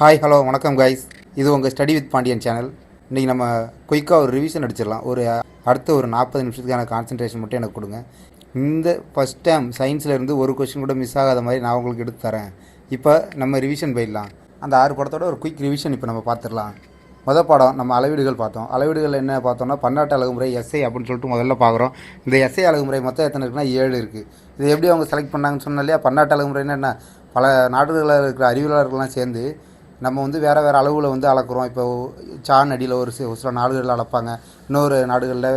Hi hello வணக்கம் guys. இது உங்கள் ஸ்டடி வித் பாண்டியன் சேனல். இன்றைக்கி நம்ம குயிக்காக ஒரு ரிவிஷன் அடிச்சிடலாம். அடுத்த ஒரு 40 நிமிஷத்துக்கான கான்சன்ட்ரேஷன் மட்டும் எனக்கு கொடுங்க. இந்த ஃபஸ்ட் டைம் சயின்ஸில் ஒரு கொஸ்டின் கூட மிஸ் ஆகாத மாதிரி நான் உங்களுக்கு எடுத்து தரேன். இப்போ நம்ம ரிவிஷன் போயிடலாம். அந்த 6 படத்தோட ஒரு குயிக் ரிவிஷன் இப்போ நம்ம பார்த்துடலாம். மொதல் பாடம் நம்ம அளவீடுகள் பார்த்தோம். அளவீடுகள் என்ன பார்த்தோம்னா பன்னாட்டு அழகுமுறை எஸ்ஐ அப்படின்னு சொல்லிட்டு முதல்ல பார்க்குறோம். இந்த எஸ்ஐ அழகுமுறை மொத்தம் எத்தனை இருக்குன்னா 7 இருக்குது. இது எப்படி அவங்க செலக்ட் பண்ணாங்கன்னு சொன்னா இல்லையா? பன்னாட்டு அழகுமுறைன்னா என்ன, பல நாடுகளில் இருக்கிற அறிவியலாளர்கள்லாம் சேர்ந்து நம்ம வேறு வேறு அளவில் அளக்குறோம். இப்போ சான் அடியில் ஒரு சில நாடுகளில் அளப்பாங்க, இன்னொரு நாடுகளில்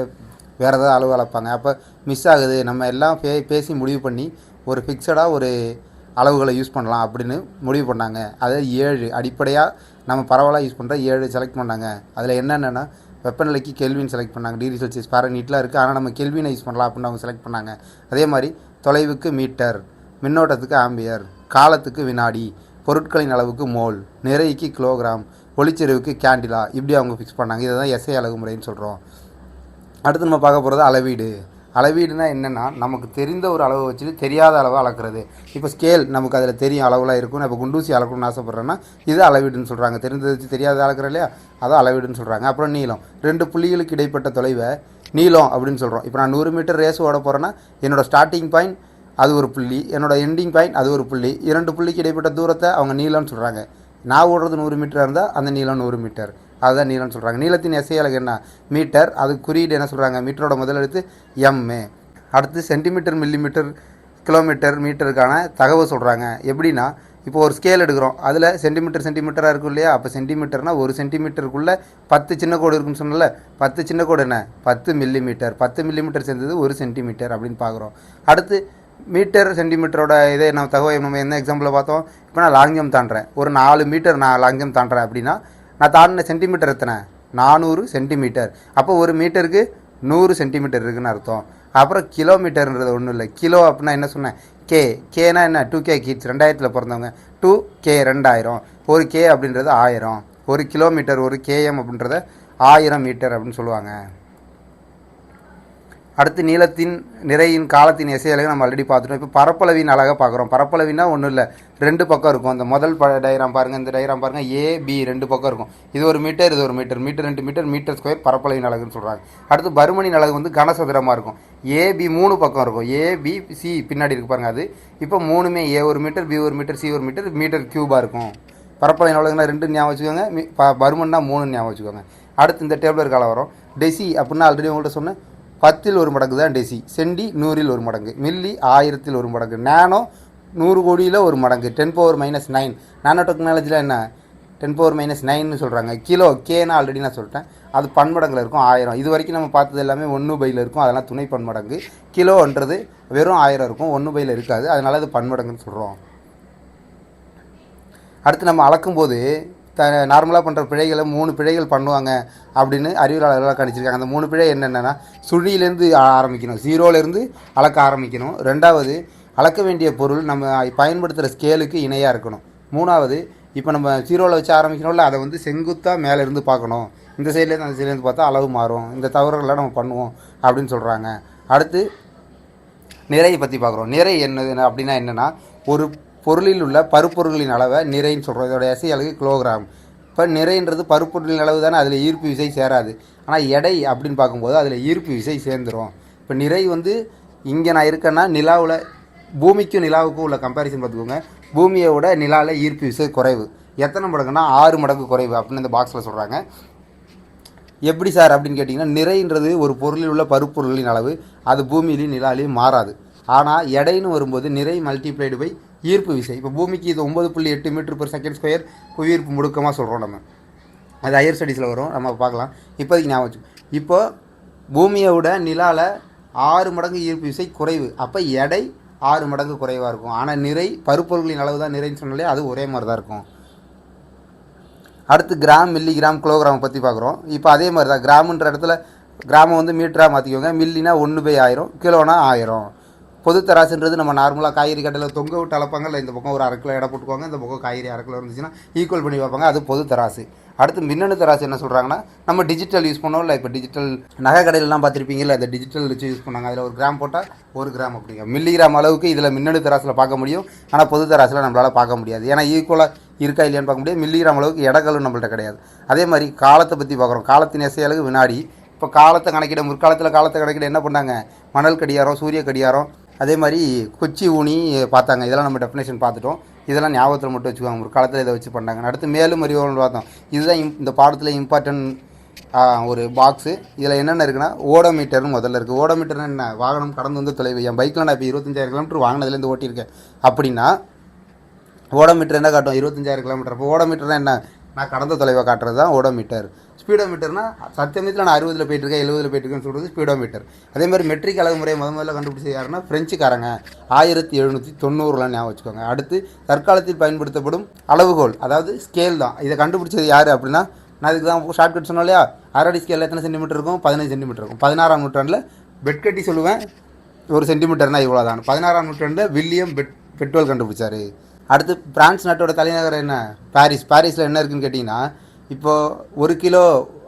வேறு ஏதாவது அளவு அளப்பாங்க. அப்போ மிஸ் ஆகுது, நம்ம எல்லாம் பேசி முடிவு பண்ணி ஒரு ஃபிக்ஸடாக ஒரு அளவுகளை யூஸ் பண்ணலாம் அப்படின்னு முடிவு பண்ணாங்க. அது 7 அடிப்படையாக நம்ம பரவலாக யூஸ் பண்ணுற 7 செலக்ட் பண்ணாங்க. அதில் என்னென்னா வெப்பநிலைக்கு கெல்வின் செலக்ட் பண்ணாங்க, டிகிரி செல்சியஸ் ஃபாரன்ஹீட்லாம் இருக்குது, ஆனால் நம்ம கெல்வினை யூஸ் பண்ணலாம் அப்படின்னு அவங்க செலக்ட் பண்ணாங்க. அதே மாதிரி தொலைவுக்கு மீட்டர், மின்னோட்டத்துக்கு ஆம்பியர், காலத்துக்கு வினாடி, பொருட்களின் அளவுக்கு மோல், நிறைக்கு கிலோகிராம், ஒளிச்செறிவுக்கு கேண்டிலா, இப்படி அவங்க ஃபிக்ஸ் பண்ணாங்க. இதை தான் எஸ்ஐ அழகுமுறைன்னு சொல்கிறோம். அடுத்து நம்ம பார்க்க போகிறது அளவீடு. அளவீடுனா என்னென்னா நமக்கு தெரிந்த ஒரு அளவை வச்சுட்டு தெரியாத அளவை அளக்குறது. இப்போ ஸ்கேல் நமக்கு அதில் தெரியும் அளவுலாம் இருக்கும். இப்போ குண்டூசி அளக்கணும்னு ஆசைப்பட்றேன்னா இது அளவீடுன்னு சொல்கிறாங்க. தெரிந்தது வச்சு தெரியாத அளக்குற இல்லையா, அதான் அளவீடுன்னு சொல்கிறாங்க. அப்புறம் நீளம், 2 புள்ளிகளுக்கு இடைப்பட்ட தொலைவை நீளம் அப்படின்னு சொல்கிறோம். இப்போ நான் 100 மீட்டர் ரேஸ் ஓட போகிறேன்னா என்னோடய ஸ்டார்டிங் பாயிண்ட் அது ஒரு புள்ளி, என்னோடய எண்டிங் பாயிண்ட் அது ஒரு புள்ளி, 2 புள்ளிக்கு இடைப்பட்ட தூரத்தை அவங்க நீளம்னு சொல்கிறாங்க. நான் ஓடுறது 100 மீட்டராக இருந்தால் அந்த நீளம் 100 மீட்டர், அதுதான் நீளம்னு சொல்கிறாங்க. நீளத்தின் எஸ்ஐ அலகு என்ன, மீட்டர். அது குறியீடு என்ன சொல்கிறாங்க, மீட்டரோட முதல் எழுத்து எம்ஏ. அடுத்து சென்டிமீட்டர், மில்லிமீட்டர், கிலோமீட்டர், மீட்டருக்கான தகவல் சொல்கிறாங்க. எப்படின்னா இப்போ ஒரு ஸ்கேல் எடுக்கிறோம், அதில் சென்டிமீட்டராக இருக்கும் இல்லையா? அப்போ சென்டிமீட்டர்னால் ஒரு சென்டிமீட்டருக்குள்ளே 10 சின்ன கோடு இருக்குன்னு சொன்னல, 10 சின்ன கோடு என்ன, 10 மில்லிமீட்டர். 10 மில்லிமீட்டர் சேர்ந்தது 1 சென்டிமீட்டர் அப்படின்னு பார்க்குறோம். அடுத்து மீட்டர், சென்டிமீட்டரோட இதே நம்ம தகவல் நம்ம என்ன எக்ஸாம்பிளில் பார்த்தோம். இப்போ நான் லாங் ஜம்ப் தாண்டுறேன், ஒரு 4 மீட்டர் நான் லாங் ஜம்ப் தாண்டுறேன் அப்படின்னா நான் தாண்டின சென்டிமீட்டர் எத்தனை, 400 சென்டிமீட்டர். அப்போ ஒரு மீட்டருக்கு 100 சென்டிமீட்டர் இருக்குதுன்னு அர்த்தம். அப்புறம் கிலோமீட்டர்ன்றது ஒன்றும் இல்லை. கிலோ அப்படின்னா என்ன சொன்னேன், கேனா என்ன, 2K கிட்ஸ் 2000 பிறந்தவங்க, 2K 2000. ஒரு கே அப்படின்றது 1000, ஒரு கிலோமீட்டர், ஒரு கேஎம் அப்படின்றத 1000 மீட்டர் அப்படின்னு சொல்லுவாங்க. அடுத்து நீளத்தின், நிறையின், காலத்தின் எஸ்ஐ அலகு நம்ம ஆல்ரெடி பார்த்துட்டோம். இப்போ பரப்பளவின் அழகாக பார்க்குறோம். பரப்பளவின்னா ஒன்றும் இல்லை, 2 பக்கம் இருக்கும். அந்த முதல் டயக்ராம் பாருங்கள், இந்த டயக்ராம் பாருங்கள், ஏபி 2 பக்கம் இருக்கும். இது ஒரு மீட்டர், இது ஒரு metre, metre 2 metre, metre square பரப்பளவின் அலகுன்னு சொல்கிறாங்க. அடுத்து பருமனின் அலகு கனசதுரமாக இருக்கும். ஏபி 3 பக்கம் இருக்கும், ஏபிசி பின்னாடி இருக்கு பாருங்கள். அது இப்போ 3மே ஏ ஒரு மீட்டர், பி ஒரு மீட்டர், சி ஒரு மீட்டர், மீட்டர் கியூபாக இருக்கும். பரப்பளவின் அலகுனா 2 ஞாபகம் வச்சுக்கோங்க, பருமன்னா 3 ஞாபகம் வச்சுக்கோங்க. அடுத்து இந்த டேபிள் கால வரும். டெசி அப்படின்னா ஆல்ரெடி உங்கள்கிட்ட சொன்னேன், 10ல் 1 மடங்கு தான் டெசி. சென்டி 100ல் 1 மடங்கு, மில்லி 1000ல் 1 மடங்கு, நானோ 100 கோடியில் 1 மடங்கு, 10⁻⁹. நானோ டெக்னாலஜியில் என்ன, 10⁻⁹ சொல்கிறாங்க. கிலோ, கேனா ஆல்ரெடி நான் சொல்லிட்டேன், அது பன்மடங்கில் இருக்கும், 1000. இது வரைக்கும் நம்ம பார்த்தது எல்லாமே 1/ல் இருக்கும், அதெல்லாம் துணை பன்மடங்கு. கிலோன்றது வெறும் 1000 இருக்கும், 1/ல் இருக்காது, அதனால் அது பன்மடங்குன்னு சொல்கிறோம். அடுத்து நம்ம அளக்கும்போது நார்மலாக பண்ணுற பிழைகளை 3 பிழைகள் பண்ணுவாங்க அப்படின்னு அறிவியலாளர்களாக கணிச்சிருக்காங்க. அந்த 3 பிழை என்னென்னா, சுழியிலேருந்து ஆரம்பிக்கணும், 0லேருந்து அளக்க ஆரம்பிக்கணும். 2வது, அளக்க வேண்டிய பொருள் நம்ம பயன்படுத்துகிற ஸ்கேலுக்கு இணையாக இருக்கணும். 3வது, இப்போ நம்ம 0ல் வச்சு ஆரம்பிக்கணும்ல, அதை செங்குத்தாக மேலேருந்து பார்க்கணும். இந்த சைட்லேருந்து அந்த சைட்லேருந்து பார்த்தா அளவு மாறும். இந்த தவறுகள்லாம் நம்ம பண்ணுவோம் அப்படின்னு சொல்கிறாங்க. அடுத்து நிறையை பற்றி பார்க்குறோம். நிறை என்னது அப்படின்னா என்னென்னா, ஒரு பொருளில் உள்ள பருப்பொருள்களின் அளவை நிறைன்னு சொல்கிறோம். இதோட எஸ்ஐ அலகு கிலோகிராம். இப்போ நிறைன்றது பருப்பொருளின் அளவு தானே, அதில் ஈர்ப்பு விசை சேராது. ஆனால் எடை அப்படின்னு பார்க்கும்போது அதில் ஈர்ப்பு விசை சேர்ந்துடும். இப்போ நிறை இங்கே நான் இருக்கேன்னா நிலாவில், பூமிக்கும் நிலாவுக்கும் உள்ள கம்பேரிசன் பார்த்துக்கோங்க. பூமியை விட நிலாவில் ஈர்ப்பு விசை குறைவு. எத்தனை மடங்குன்னா 6 மடங்கு குறைவு அப்படின்னு இந்த பாக்ஸில் சொல்கிறாங்க. எப்படி சார் அப்படின்னு கேட்டிங்கன்னா, நிறைன்றது ஒரு பொருளில் உள்ள பருப்பொருள்களின் அளவு, அது பூமியிலையும் நிலாலையும் மாறாது. ஆனால் எடைன்னு வரும்போது நிறை மல்டிப்ளைடு பை ஈர்ப்பு விசை. இப்போ பூமிக்கு இது 9.8 மீட்டர்/செகண்ட் புவியீர்ப்பு முடுக்கமாக சொல்கிறோம் நம்ம. அது ஹையர் ஸ்டடீஸில் வரும், நம்ம பார்க்கலாம். இப்போதைக்கு ஞாபகம் வச்சு, இப்போ பூமியை விட நிலாவில் 6 மடங்கு ஈர்ப்பு விசை குறைவு. அப்போ எடை 6 மடங்கு குறைவாக இருக்கும். ஆனால் நிறை, பருப்பொருள்களின் அளவு தான் நிறைன்னு சொன்னாலே அது ஒரே மாதிரி தான் இருக்கும். அடுத்து கிராம், மில்லிகிராம், கிலோகிராம் பற்றி பார்க்குறோம். இப்போ அதே மாதிரி தான், கிராமுன்ற இடத்துல கிராமம் மீட்டராக மாற்றிக்கோங்க. மில்லினா 1/1000, கிலோனா 1000. பொது தராசுன்றது நம்ம நார்மலாக காய்கறி கடையில் தொங்க விட்டு அளப்பாங்க இல்லை, இந்த பக்கம் ஒரு 1/2 கிலோ எடை போட்டுக்குவாங்க, இந்த பக்கம் காய்கறி 1/2 கிலோ இருந்துச்சுன்னா ஈக்குவல் பண்ணி வைப்பாங்க, அது பொது தராசு. அடுத்து மின்னணு தராசு என்ன சொல்கிறாங்கன்னா, நம்ம டிஜிட்டல் யூஸ் பண்ணோம் இல்லை, இப்போ டிஜிட்டல் நகை கடையிலலாம் பார்த்துருப்பீங்கல்ல, அந்த டிஜிட்டல் வச்சு யூஸ் பண்ணாங்க. அதில் 1 கிராம் போட்டால் 1 கிராம் அப்படிங்க. மில்லிகிராம் அளவுக்கு இதில் மின்னணு தராசில் பார்க்க முடியும், ஆனால் பொது தராசில் நம்மளால் பார்க்க முடியாது. ஏன்னா ஈக்குவலாக இருக்கா இல்லையான்னு பார்க்க முடியாது. மில்லிகிராம் அளவுக்கு எடங்களும் நம்மள்ட்ட கிடையாது. அதே மாதிரி காலத்தை பற்றி பார்க்குறோம். காலத்தின் இசையளவு வினாடி. இப்போ காலத்தை கணக்கிட முற்காலத்தில் காலத்தை கணக்கிட என்ன பண்ணாங்க? மணல் கடிகாரம், சூரிய கடிகாரம், அதே மாதிரி கொச்சி ஊனி பார்த்தாங்க. இதெல்லாம் நம்ம டெஃபினேஷன் பார்த்துட்டோம். இதெல்லாம் ஞாபகத்தில் மட்டும் வச்சுக்கோங்க. முற்காலத்தில் இதை வச்சு பண்ணாங்க. அடுத்து மேலும் அறிவோம்னு பார்த்தோம். இதுதான் இந்த பாடத்தில் இம்பார்ட்டன்ட் ஒரு பாக்ஸு. இதில் என்னென்ன இருக்குன்னா ஓடோமீட்டர்னு முதல்ல இருக்குது. ஓடோமீட்டர்னு என்ன? வாகனம் கடந்து வந்து தொலைவு. என் பைக்கில் நான் இப்போ 25,000 கிலோமீட்டர் வாங்கினதுலேருந்து ஓட்டியிருக்கேன் அப்படின்னா ஓடோமீட்டர் என்ன காட்டும்? 25,000 கிலோமீட்டர். அப்போ ஓடோமீட்டர்னா என்ன? நான் கடந்த தொலைவை காட்டுறது தான் ஓடோமீட்டர். ஸ்பீடோமீட்டர்னா சத்தியமத்தில் நான் 60 போயிட்டுருக்கேன் 70 போயிட்டுருக்கேன்னு சொல்கிறது ஸ்பீடோமீட்டர். அதே மாதிரி மெட்ரிக் அளவு முறையை முதல்ல கண்டுபிடிச்சது யாருன்னா ஃப்ரெஞ்சுக்காரங்க 1790 ஞாபகம் வச்சுக்கோங்க. அடுத்து தற்காலத்தில் பயன்படுத்தப்படும் அளவுகோல், அதாவது ஸ்கேல் தான். இதை கண்டுபிடிச்சது யார் அப்படின்னா, நான் இதுக்கு தான் ஷார்ட்கட் சொன்னோம் இல்லையா, அரடி ஸ்கேலில் எத்தனை சென்டிமீட்டர் இருக்கும்? 15 சென்டிமீட்டர் இருக்கும். 16ஆம் நூற்றாண்டில் பெட் கட்டி சொல்லுவேன், ஒரு சென்டிமீட்டர்னா இவ்வளோ தான். 16ஆம் நூற்றாண்டில் வில்லியம் பெட்ரோல் கண்டுபிடிச்சார். அடுத்து பிரான்ஸ் நாட்டோட தலைநகர் என்ன? பாரிஸ். பாரிஸில் என்ன இருக்குதுன்னு கேட்டிங்கன்னா, இப்போது 1 கிலோ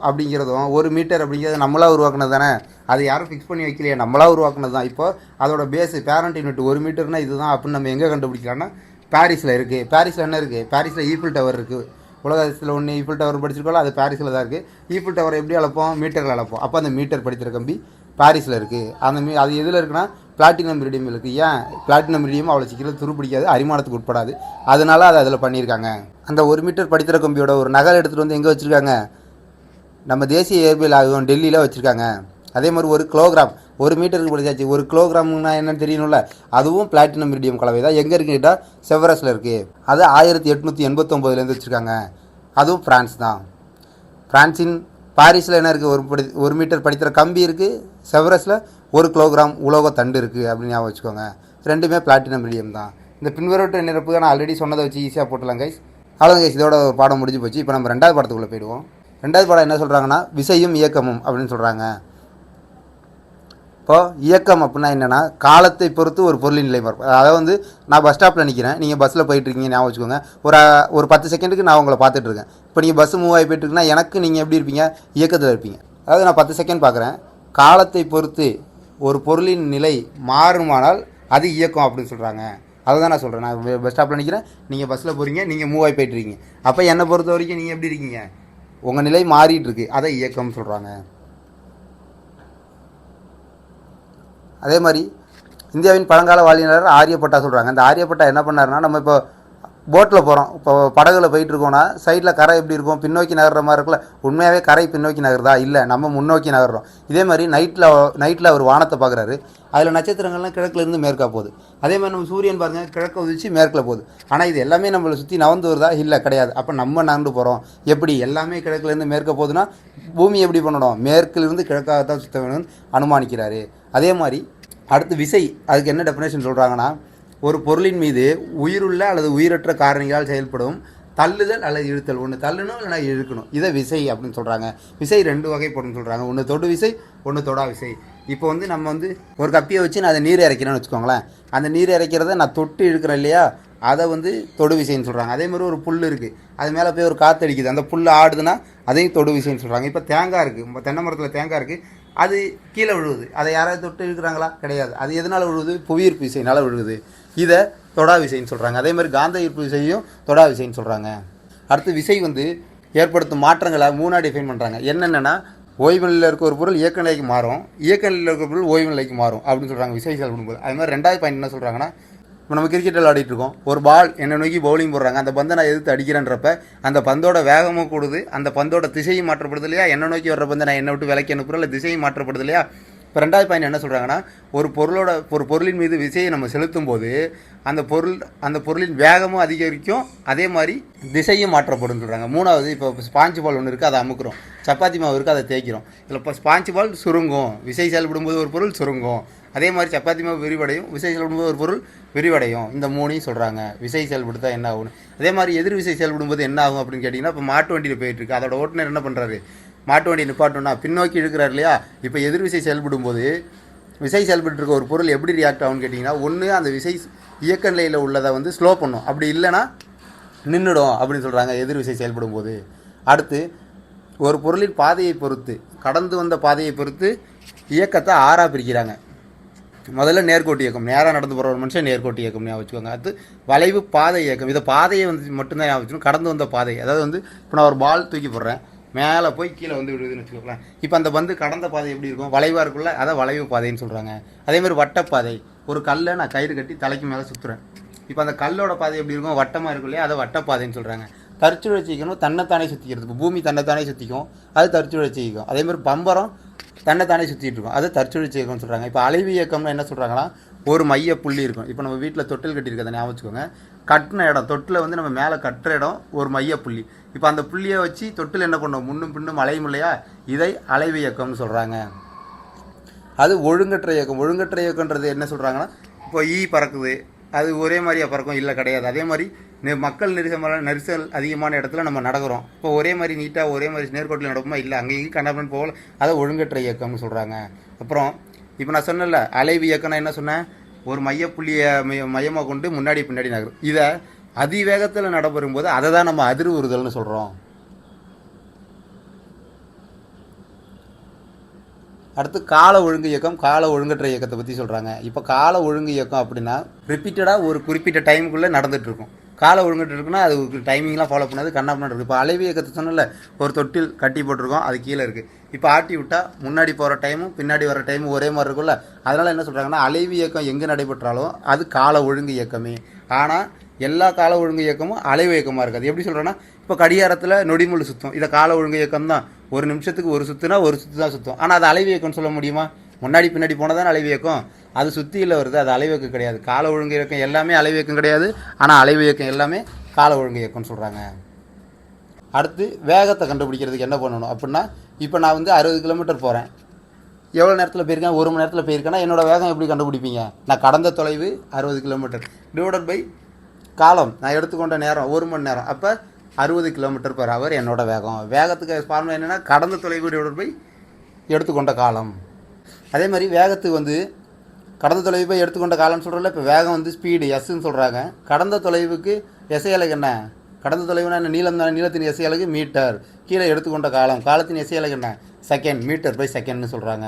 அப்படிங்கிறதும் 1 மீட்டர் அப்படிங்கிறது நம்மளாக உருவாக்குனது தானே. அது யாரும் ஃபிக்ஸ் பண்ணி வைக்கலையே, நம்மளாக உருவாக்குனது தான். இப்போது அதோட பேஸு பேரண்ட் யூனிட் 1 மீட்டர்னா இதுதான் அப்படின்னு நம்ம எங்கே கண்டுபிடிக்கலாம்னா பாரிஸில் இருக்குது. பாரிஸில் என்ன இருக்குது? பாரிஸில் ஈஃபில் டவர் இருக்குது. உலகத்தில் ஒன்று ஈஃபில் டவர் படிச்சிருக்கோம், அது பாரிஸில் தான் இருக்குது. ஈஃபில் டவர் எப்படி அளப்போம்? மீட்டரில் அளப்போம். அப்போ அந்த மீட்டர் படிக்கிற கம்பி பாரிஸில் இருக்குது. அது எதில் இருக்குன்னா பிளாட்டினம் இரிடியம் இருக்குது. ஏன்? பிளாட்டினம் இரிடியம் அவ்வளோ சீக்கிரம் துருப்பிடிக்காது, அரிமானத்துக்கு உட்படாது. அதனால அதை அதில் பண்ணியிருக்காங்க. அந்த 1 மீட்டர் படித்திர கம்பியோட ஒரு நகல் எடுத்துகிட்டு வந்து எங்கே வச்சுருக்காங்க? நம்ம தேசிய இயற்பியல் ஆய்வகம் டெல்லியில் வச்சுருக்காங்க. அதே மாதிரி 1 கிலோகிராம் 1 மீட்டருக்கு படிச்சாச்சு. 1 கிலோகிராம்னா என்னன்னு தெரியணும்ல, அதுவும் பிளாட்டினம் இரிடியம் கலவை தான். எங்கே இருக்குன்னு செவரஸில் இருக்குது. அது 1889 வச்சுருக்காங்க. அதுவும் ஃப்ரான்ஸ் தான். ஃப்ரான்ஸின் பாரிஸில் என்ன இருக்குது? 1 மீட்டர் படித்திர கம்பி இருக்குது. செவரஸில் 1 கிலோகிராம் உலோக தண்டு இருக்குது அப்படின்னு ஞாபகம் வச்சுக்கோங்க. ரெண்டுமே பிளாட்டினம் இரிடியம் தான். இந்த பின்வரட்டு நிரப்பு நான் ஆல்ரெடி சொன்னதை வச்சு ஈஸியாக போட்டலாம் கைஸ். அவ்வளோ கைஸ், இதோட ஒரு பாடம் முடிஞ்சு போச்சு. இப்போ நம்ம 2வது பாடத்துக்குள்ளே போயிடுவோம். 2வது பாடம் என்ன சொல்கிறாங்கன்னா விசையும் இயக்கமும் அப்படின்னு சொல்கிறாங்க. இப்போது இயக்கம் அப்படின்னா என்னென்னா காலத்தை பொறுத்து ஒரு பொருளின் நிலை மாறும். அதாவது நான் பஸ் ஸ்டாப்பில் நிற்கிறேன், நீங்கள் பஸ்ஸில் போயிட்டுருக்கீங்க ஞாபகம் வச்சுக்கோங்க. ஒரு 10 செகண்டுக்கு நான் உங்களை பார்த்துட்ருக்கேன். இப்போ நீங்கள் பஸ் மூவ் ஆகி போயிட்டுருக்குன்னா எனக்கு நீங்கள் எப்படி இருப்பீங்க? இயக்கத்தில் இருப்பீங்க. அதாவது நான் 10 செகண்ட் பார்க்குறேன். காலத்தை பொறுத்து ஒரு பொருளின் நிலை மாறுமானால் அது இயக்கம் அப்படின்னு சொல்கிறாங்க. அதை தான் நான் சொல்கிறேன். நான் பஸ் ஸ்டாப்பில் நிற்கிறேன், நீங்கள் பஸ்ஸில் போகிறீங்க, நீங்கள் மூவ் ஆகி போயிட்டுருக்கீங்க. அப்போ என்னை பொறுத்த வரைக்கும் நீங்கள் எப்படி இருக்கீங்க? உங்கள் நிலை மாறிட்டு இருக்கு, அதை இயக்கம்னு சொல்கிறாங்க. அதே மாதிரி இந்தியாவின் பழங்கால வாழ்வியலாளர் ஆரியப்பட்டா சொல்கிறாங்க. இந்த ஆரியப்பட்டா என்ன பண்ணாருன்னா, நம்ம இப்போ போட்டில் போகிறோம், இப்போ படகுல போயிட்டுருக்கோன்னா சைடில் கரை எப்படி இருக்கும்? பின்னோக்கி நகர்ற மாதிரி இருக்குல்ல. உண்மையாகவே கரை பின்னோக்கி நகருதா? இல்லை, நம்ம முன்னோக்கி நகர்றோம். இதே மாதிரி நைட்டில் அவர் வானத்தை பார்க்குறாரு. அதில் நட்சத்திரங்கள்லாம் கிழக்குலேருந்து மேற்கா போகுது. அதே மாதிரி நம்ம சூரியன் பாருங்கள், கிழக்க உதிச்சு மேற்கில் போகுது. ஆனால் இது எல்லாமே நம்மளை சுற்றி நவந்து வருதா? இல்லை, கிடையாது. அப்போ நம்ம நகர்ந்து போகிறோம். எப்படி? எல்லாமே கிழக்குலேருந்து மேற்க போகுதுன்னா பூமி எப்படி பண்ணணும்? மேற்கிலிருந்து கிழக்காகத்தான் சுத்த வேணும்னு அனுமானிக்கிறாரு. அதே மாதிரி அடுத்து விசை, அதுக்கு என்ன டெஃபினேஷன் சொல்கிறாங்கன்னா, ஒரு பொருளின் மீது உயிருள்ள அல்லது உயிரற்ற காரணிகளால் செயல்படும் தள்ளுதல் அல்லது இழுத்தல். ஒன்று தள்ளணும் இல்லைனா இழுக்கணும். இதை விசை அப்படின்னு சொல்கிறாங்க. விசை 2 வகைப்படுன்னு சொல்கிறாங்க. ஒன்று தொடு விசை, ஒன்று தொடா விசை. இப்போ நம்ம ஒரு கப்பியை வச்சு நான் அதை நீர் இறைக்கிறேன்னு வச்சுக்கோங்களேன். அந்த நீர் இறைக்கிறத நான் தொட்டு இழுக்கிறேன் இல்லையா, அதை தொடு விசைன்னு சொல்கிறாங்க. அதே மாதிரி ஒரு புல் இருக்குது, அது மேலே போய் ஒரு காற்று அடிக்குது, அந்த புல் ஆடுதுன்னா அதையும் தொடு விசைன்னு சொல்கிறாங்க. இப்போ தேங்காய் இருக்குது, தென்னை மரத்தில் தேங்காய் இருக்குது, அது கீழே விழுவுது. அதை யாராவது தொட்டு இருக்கிறாங்களா? கிடையாது. அது எதனால் விழுவுது? புவியீர்ப்பு விசையினால் விழுவுது. இதை தொடா விசைன்னு சொல்கிறாங்க. அதே மாதிரி காந்த ஈர்ப்பு விசையும் தொடா விசைன்னு சொல்கிறாங்க. அடுத்து விசை ஏற்படுத்தும் மாற்றங்களை 3ஆக டிஃபைன் பண்ணுறாங்க. என்னென்னா, ஓய்வு நிலையில் இருக்க ஒரு பொருள் இயக்க நிலைக்கு மாறும், இயக்க நிலையில் இருக்க பொருள் ஓய்வு நிலைக்கு மாறும் அப்படின்னு சொல்கிறாங்க விசை செயல்படும்போது. அது மாதிரி 2வது பாயிண்ட் என்ன சொல்கிறாங்கன்னா, இப்போ நம்ம கிரிக்கெட் விளையாடிட்டு இருக்கோம், ஒரு பால் என்னை நோக்கி பவுலிங் போடுறாங்க, அந்த பந்தை நான் எதிர்த்து அடிக்கிறேன்றப்ப அந்த பந்தோட வேகமும் கூடுது, அந்த பந்தோட திசையும் மாற்றப்படுது இல்லையா. என்னை நோக்கி வர்ற பந்தை நான் என்னை விட்டு விலக்கி அனுப்புகிறேன், இல்லை திசையும் மாற்றப்படுது இல்லையா. இப்போ 2வது பாயிண்ட் என்ன சொல்கிறாங்கன்னா, ஒரு பொருளின் மீது விசையை நம்ம செலுத்தும் போது அந்த பொருளின் வேகமும் அதிகரிக்கும், அதே மாதிரி திசையும் மாற்றப்படும் சொல்கிறாங்க. 3வது, இப்போ ஸ்பாஞ்சு பால் ஒன்று இருக்குது, அதை அமுக்குறோம். சப்பாத்தி மாவு இருக்குது, அதை தேய்க்கிறோம். இதில் இப்போ ஸ்பாஞ்சு பால் சுருங்கும், விசை செயல்படும்போது ஒரு பொருள் சுருங்கும். அதே மாதிரி சப்பாத்தி மாவு விரிவடையும், விசை செயல்படும்போது ஒரு பொருள் விரிவடையும். இந்த 3ஐயும் சொல்கிறாங்க விசை செயல்படுத்தா என்ன ஆகும். அதே மாதிரி எதிர் விசை செயல்படும்போது என்ன ஆகும் அப்படின்னு கேட்டிங்கன்னா, இப்போ மாட்டு வண்டியில் போயிட்டுருக்கு, அதோட ஓட்டுநர் என்ன பண்ணுறாரு? மாட்டு வண்டி நிப்பாட்டணும்னா பின்னோக்கி இழுக்கிறார் இல்லையா. இப்போ எதிர் விசை செயல்படும்போது விசை செயல்பட்டு இருக்க ஒரு பொருள் எப்படி ரியாக்ட் ஆகும்னு கேட்டிங்கன்னா, ஒன்று அந்த விசை இயக்க நிலையில் உள்ளதை ஸ்லோ பண்ணும், அப்படி இல்லைன்னா நின்றுடும் அப்படின்னு சொல்கிறாங்க எதிர் விசை செயல்படும்போது. அடுத்து ஒரு பொருளின் பாதையை பொறுத்து, கடந்து வந்த பாதையை பொறுத்து இயக்கத்தை 6ஆக பிரிக்கிறாங்க. முதல்ல நேர்கோட்டு இயக்கம், நேராக நடந்து போகிற ஒரு மனுஷன் நேர்கோட்டு இயக்கம் ஞாபகம் வச்சுக்கோங்க. அது வளைவு பாதை இயக்கம், இதை பாதையை வந்து மட்டும்தான் ஞாபகம் வச்சுக்கணும். கடந்து வந்த பாதை, அதாவது வந்து இப்போ நான் ஒரு பால் தூக்கி போடுறேன், மேலே போய் கீழே வந்து விடுதுன்னு வச்சுக்கோங்களேன். இப்போ அந்த பந்து கடந்த பாதை எப்படி இருக்கும், வளைவாக இருக்குல்ல, அதை வளைவு பாதைன்னு சொல்கிறாங்க. அதேமாதிரி வட்டப்பாதை, ஒரு கல்லை நான் கயிறு கட்டி தலைக்கு மேலே சுற்றுறேன், இப்போ அந்த கல்லோட பாதை எப்படி இருக்கும், வட்டமாக இருக்கும் இல்லையா, அதை வட்டப்பாதைன்னு சொல்கிறாங்க. தற்சுழற்சிக்கணும், தன்னைத்தானே சுற்றிக்கிறது. இப்போ பூமி தன்னைத்தானே சுற்றிக்கும், அது தற்சுழற்சிக்கும். அதேமாதிரி பம்பரம் தன்னைத்தானே சுற்றிட்டு இருக்கும், அது தற்சுழற்சி இயக்கம்னு சொல்கிறாங்க. இப்போ அலைவு இயக்கம்னு என்ன சொல்கிறாங்கன்னா, ஒரு மைய புள்ளி இருக்கும். இப்போ நம்ம வீட்டில் தொட்டில் கட்டியிருக்கதை ஞாபகம் வச்சுக்கோங்க. கட்டின இடம், தொட்டில் வந்து நம்ம மேலே கட்டுற இடம் ஒரு மைய புள்ளி. இப்போ அந்த புள்ளியை வச்சு தொட்டில் என்ன பண்ணும், முன்னும் பின்னும் அலையும் இல்லையா, இதை அலைவு இயக்கம்னு சொல்கிறாங்க. அது ஒழுங்கற்ற இயக்கம். ஒழுங்கற்ற இயக்கன்றது என்ன சொல்கிறாங்கன்னா, இப்போ பறக்குது, அது ஒரே மாதிரியாக பறக்கும் இல்லை, கிடையாது. அதே மாதிரி மக்கள் நெரிசல் அதிகமான இடத்துல நம்ம நடக்கிறோம், இப்போ ஒரே மாதிரி நீட்டாக ஒரே மாதிரி நேர்கோட்டில் நடக்குமா, இல்லை அங்கேயும் கண்டபன் போகல, அதை ஒழுங்கற்ற இயக்கம்னு சொல்கிறாங்க. அப்புறம் இப்போ நான் சொன்னேன்ல, அலைவு இயக்கம்னா என்ன சொன்னேன், ஒரு மையப்புள்ளியை மையமாக கொண்டு முன்னாடி பின்னாடி நகரும். இதை அதிவேகத்தில் நடைபெறும்போது அதை தான் நம்ம அதிர்வுறுதல்னு சொல்கிறோம். அடுத்து கால ஒழுங்கு இயக்கம், கால ஒழுங்கற்ற இயக்கத்தை பற்றி சொல்கிறாங்க. இப்போ கால ஒழுங்கு இயக்கம் அப்படின்னா ரிப்பீட்டடாக ஒரு குறிப்பிட்ட டைமுக்குள்ளே நடந்துகிட்ருக்கும். கால ஒழுங்கற்று இருக்குன்னா அது டைமிங்லாம் ஃபாலோ பண்ணாது, கண்ணாப்பண்ண இருக்குது. இப்போ அலைவு இயக்கத்தை சொன்னல, ஒரு தொட்டில் கட்டி போட்டிருக்கோம், அது கீழே இருக்குது. இப்போ ஆட்டி விட்டால் முன்னாடி போகிற டைமும் பின்னாடி வர டைமும் ஒரே மாதிரி இருக்கும்ல, அதனால் என்ன சொல்கிறாங்கன்னா, அலைவு இயக்கம் எங்கே நடைபெற்றாலும் அது கால ஒழுங்கு இயக்கமே. ஆனால் எல்லா கால ஒழுங்கு இயக்கமும் அலைவு இயக்கமாக இருக்காது. எப்படி சொல்கிறேன்னா, இப்போ கடிகாரத்தில் நொடிமுள் சுற்றும், இதை கால ஒழுங்கு இயக்கம் தான். ஒரு நிமிஷத்துக்கு ஒரு சுற்றுனா ஒரு சுற்று தான் சுற்றும். ஆனால் அது அலைவு இயக்கம்னு சொல்ல முடியுமா, முன்னாடி பின்னாடி போனால் தான் அலைவு இயக்கம், அது சுற்றியில் வருது, அது அலைவு இயக்கம் கிடையாது. கால ஒழுங்கு இயக்கம் எல்லாமே அலைவு இயக்கம் கிடையாது, ஆனால் அலைவு இயக்கம் எல்லாமே கால ஒழுங்கு இயக்கம்னு சொல்கிறாங்க. அடுத்து வேகத்தை கண்டுபிடிக்கிறதுக்கு என்ன பண்ணணும் அப்படின்னா, இப்போ நான் வந்து 60 கிலோமீட்டர் போகிறேன், எவ்வளோ நேரத்தில் போயிருக்கேன், 1 மணி நேரத்தில் போயிருக்கேன்னா என்னோடய வேகம் எப்படி கண்டுபிடிப்பீங்க, நான் கடந்த தொலைவு 60 கிலோமீட்டர் டிவைடட் பை காலம், நான் எடுத்துக்கொண்ட நேரம் 1 மணி நேரம், அப்போ 60 km/h என்னோடய வேகம். வேகத்துக்கு ஃபார்முலா என்னென்னா, கடந்த தொலைவு டிவைடட் பை எடுத்துக்கொண்ட காலம். அதே மாதிரி வேகத்துக்கு வந்து கடந்த தொலைவு போய் எடுத்துக்கொண்ட காலம்னு சொல்கிறல, இப்போ வேகம் வந்து ஸ்பீடு எஸ்ன்னு சொல்கிறாங்க. கடந்த தொலைவுக்கு எஸ்ஐ அலகு என்ன, கடந்த தொலைவுனா என்ன, நீளம் தானே, நீளத்தின் எஸ்ஐ அலகு மீட்டர். கீழே எடுத்துக்கொண்ட காலம், காலத்தின் எஸ்ஐ அலகு என்ன, செகண்ட், மீட்டர் பை செகண்ட்னு சொல்கிறாங்க.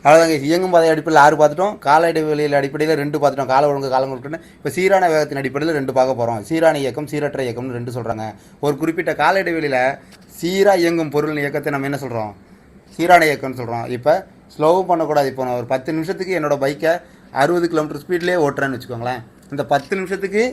அவ்வளோதாங்க. இயங்கும் பாதை அடிப்படையில் 6 பார்த்துட்டோம், கால இடைவெளியில் அடிப்படையில் 2 பார்த்துட்டோம். கால ஒழுங்கு காலம் கொடுத்துன்னு இப்போ சீரான வேகத்தின் அடிப்படையில் 2 பார்க்க போகிறோம். சீரான இயக்கம், சீரற்ற இயக்கம்னு 2 சொல்கிறாங்க. ஒரு குறிப்பிட்ட கால இடைவெளியில் சீராக இயங்கும் பொருளின் இயக்கத்தை நம்ம என்ன சொல்கிறோம், சீரான இயக்கம்னு சொல்கிறோம். இப்போ ஸ்லோவும் பண்ணக்கூடாது. இப்போ நான் ஒரு 10 நிமிஷத்துக்கு என்னோடய பைக்கை 60 km ஸ்பீட்லேயே ஓட்டுறேன்னு வச்சுக்கோங்களேன். இந்த 10 நிமிஷத்துக்கு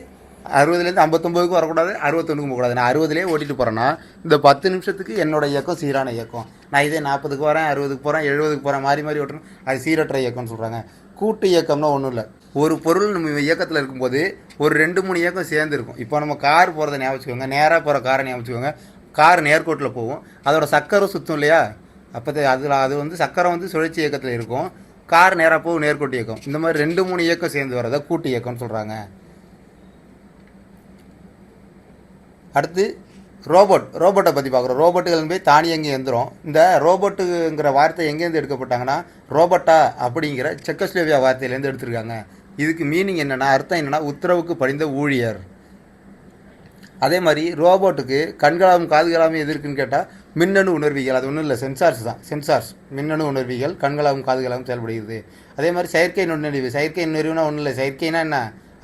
60லேருந்து 59க்கு வரக்கூடாது, 61க்கு போகக்கூடாது. நான் 60லேயே ஓட்டிட்டு போகிறேன்னா இந்த 10 நிமிஷத்துக்கு என்னோட இயக்கம் சீரான இயக்கம். நான் இதே 40க்கு வரேன், 60க்கு போகிறேன், 70க்கு போகிறேன், மாறி மாறி ஓட்டுறேன், அது சீரற்ற இயக்கம்னு சொல்கிறாங்க. கூட்டு இயக்கம்னா ஒன்றும் இல்லை, ஒரு பொருள் நம்ம இயக்கத்தில் இருக்கும்போது ஒரு 2-3 இயக்கம் சேர்ந்து இருக்கும். இப்போ நம்ம கார் போகிறத ஞாபகம் வச்சுக்கோங்க, நேராக போகிற காரை ஞாபகம் வச்சுக்கோங்க. கார் நேர்கோட்டில் போகும், அதோட சக்கரம் சுற்றும் இல்லையா, அப்போ அது வந்து சக்கரம் வந்து சுழற்சி இயக்கத்தில் இருக்கும், கார் நேராக போகும் நேர்கோட்டு இயக்கம். இந்த மாதிரி 2-3 இயக்கம் சேர்ந்து வரதை கூட்டு இயக்கம்னு சொல்கிறாங்க. அடுத்து ரோபோட்டை பற்றி பார்க்குறோம். ரோபோட்டுகள் போய் தானியங்கி எந்திரம். இந்த ரோபோட்டுங்கிற வார்த்தை எங்கேருந்து எடுக்கப்பட்டாங்கன்னா, ரோபோட்டா அப்படிங்கிற செக்கோஸ்லோவியா வார்த்தையிலேருந்து எடுத்திருக்காங்க. இதுக்கு மீனிங் என்னென்னா, அர்த்தம் என்னென்னா, உத்தரவுக்கு பணிந்த ஊழியர். அதே மாதிரி ரோபோட்டுக்கு கண்களாகவும் காதுகளாகவும் எது இருக்குன்னு கேட்டால் மின்னணு உணர்விகள், அது ஒன்றும் இல்லை, சென்சார்ஸ் தான். சென்சார்ஸ், மின்னணு உணர்விகள், கண்களாகவும் காதுகளாகவும் செயல்படுகிறது. அதே மாதிரி செயற்கை நுண்ணறிவு. செயற்கை நுண்ணறிவுனா ஒன்றும் இல்லை, செயற்கைனா என்ன,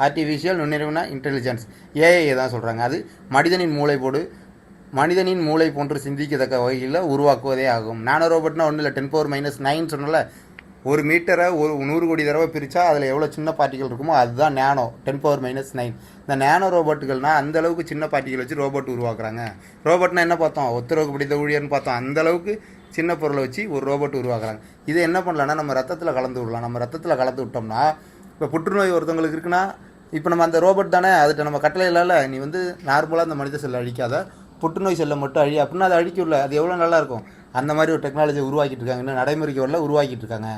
ஆர்டிஃபிஷியல், நுண்ணறிவுனா இன்டெலிஜென்ஸ், ஏஐ தான் சொல்கிறாங்க. அது மனிதனின் மூளை போன்று சிந்திக்கத்தக்க வகையில் உருவாக்குவதே ஆகும். நானோ ரோபோட்னா ஒன்றும் இல்லை, 10⁻⁹ சொன்னால, ஒரு மீட்டரை 100 கோடி தடவை பிரித்தா அதில் எவ்வளோ சின்ன பார்ட்டிகள் இருக்குமோ அதுதான் நேனோ, 10⁻⁹. இந்த நேனோ ரோபோட்டுகள்னால் அந்தளவுக்கு சின்ன பார்ட்டிகள் வச்சு ரோபோட் உருவாக்குறாங்க. ரோபோட்னா என்ன பார்த்தோம், உத்தரவுக்கு பிடித்த ஊழியர்னு பார்த்தோம். அந்தளவுக்கு சின்ன பொருளை வச்சு ஒரு ரோபோட் உருவாக்குறாங்க. இதை என்ன பண்ணலான்னா, நம்ம ரத்தத்தில் கலந்து விடலாம். நம்ம ரத்தத்தில் கலந்து விட்டோம்னா, இப்போ புற்றுநோய் ஒருத்தவங்களுக்கு இருக்குன்னா, இப்போ நம்ம அந்த ரோபோட் தானே, அதுகிட்ட நம்ம கட்டளை இல்லைல்ல, நீ வந்து நார்மலாக அந்த மனித செல்லை அழிக்காத, புற்றுநோய் செல்லை மட்டும் அழி அப்படின்னா அதை அழிக்கல, அது எவ்வளோ நல்லாயிருக்கும். அந்த மாதிரி ஒரு டெக்னாலஜி உருவாக்கிட்டு இருக்காங்க, இன்னும் நடைமுறைக்கு வரல, உருவாக்கிட்டு இருக்காங்க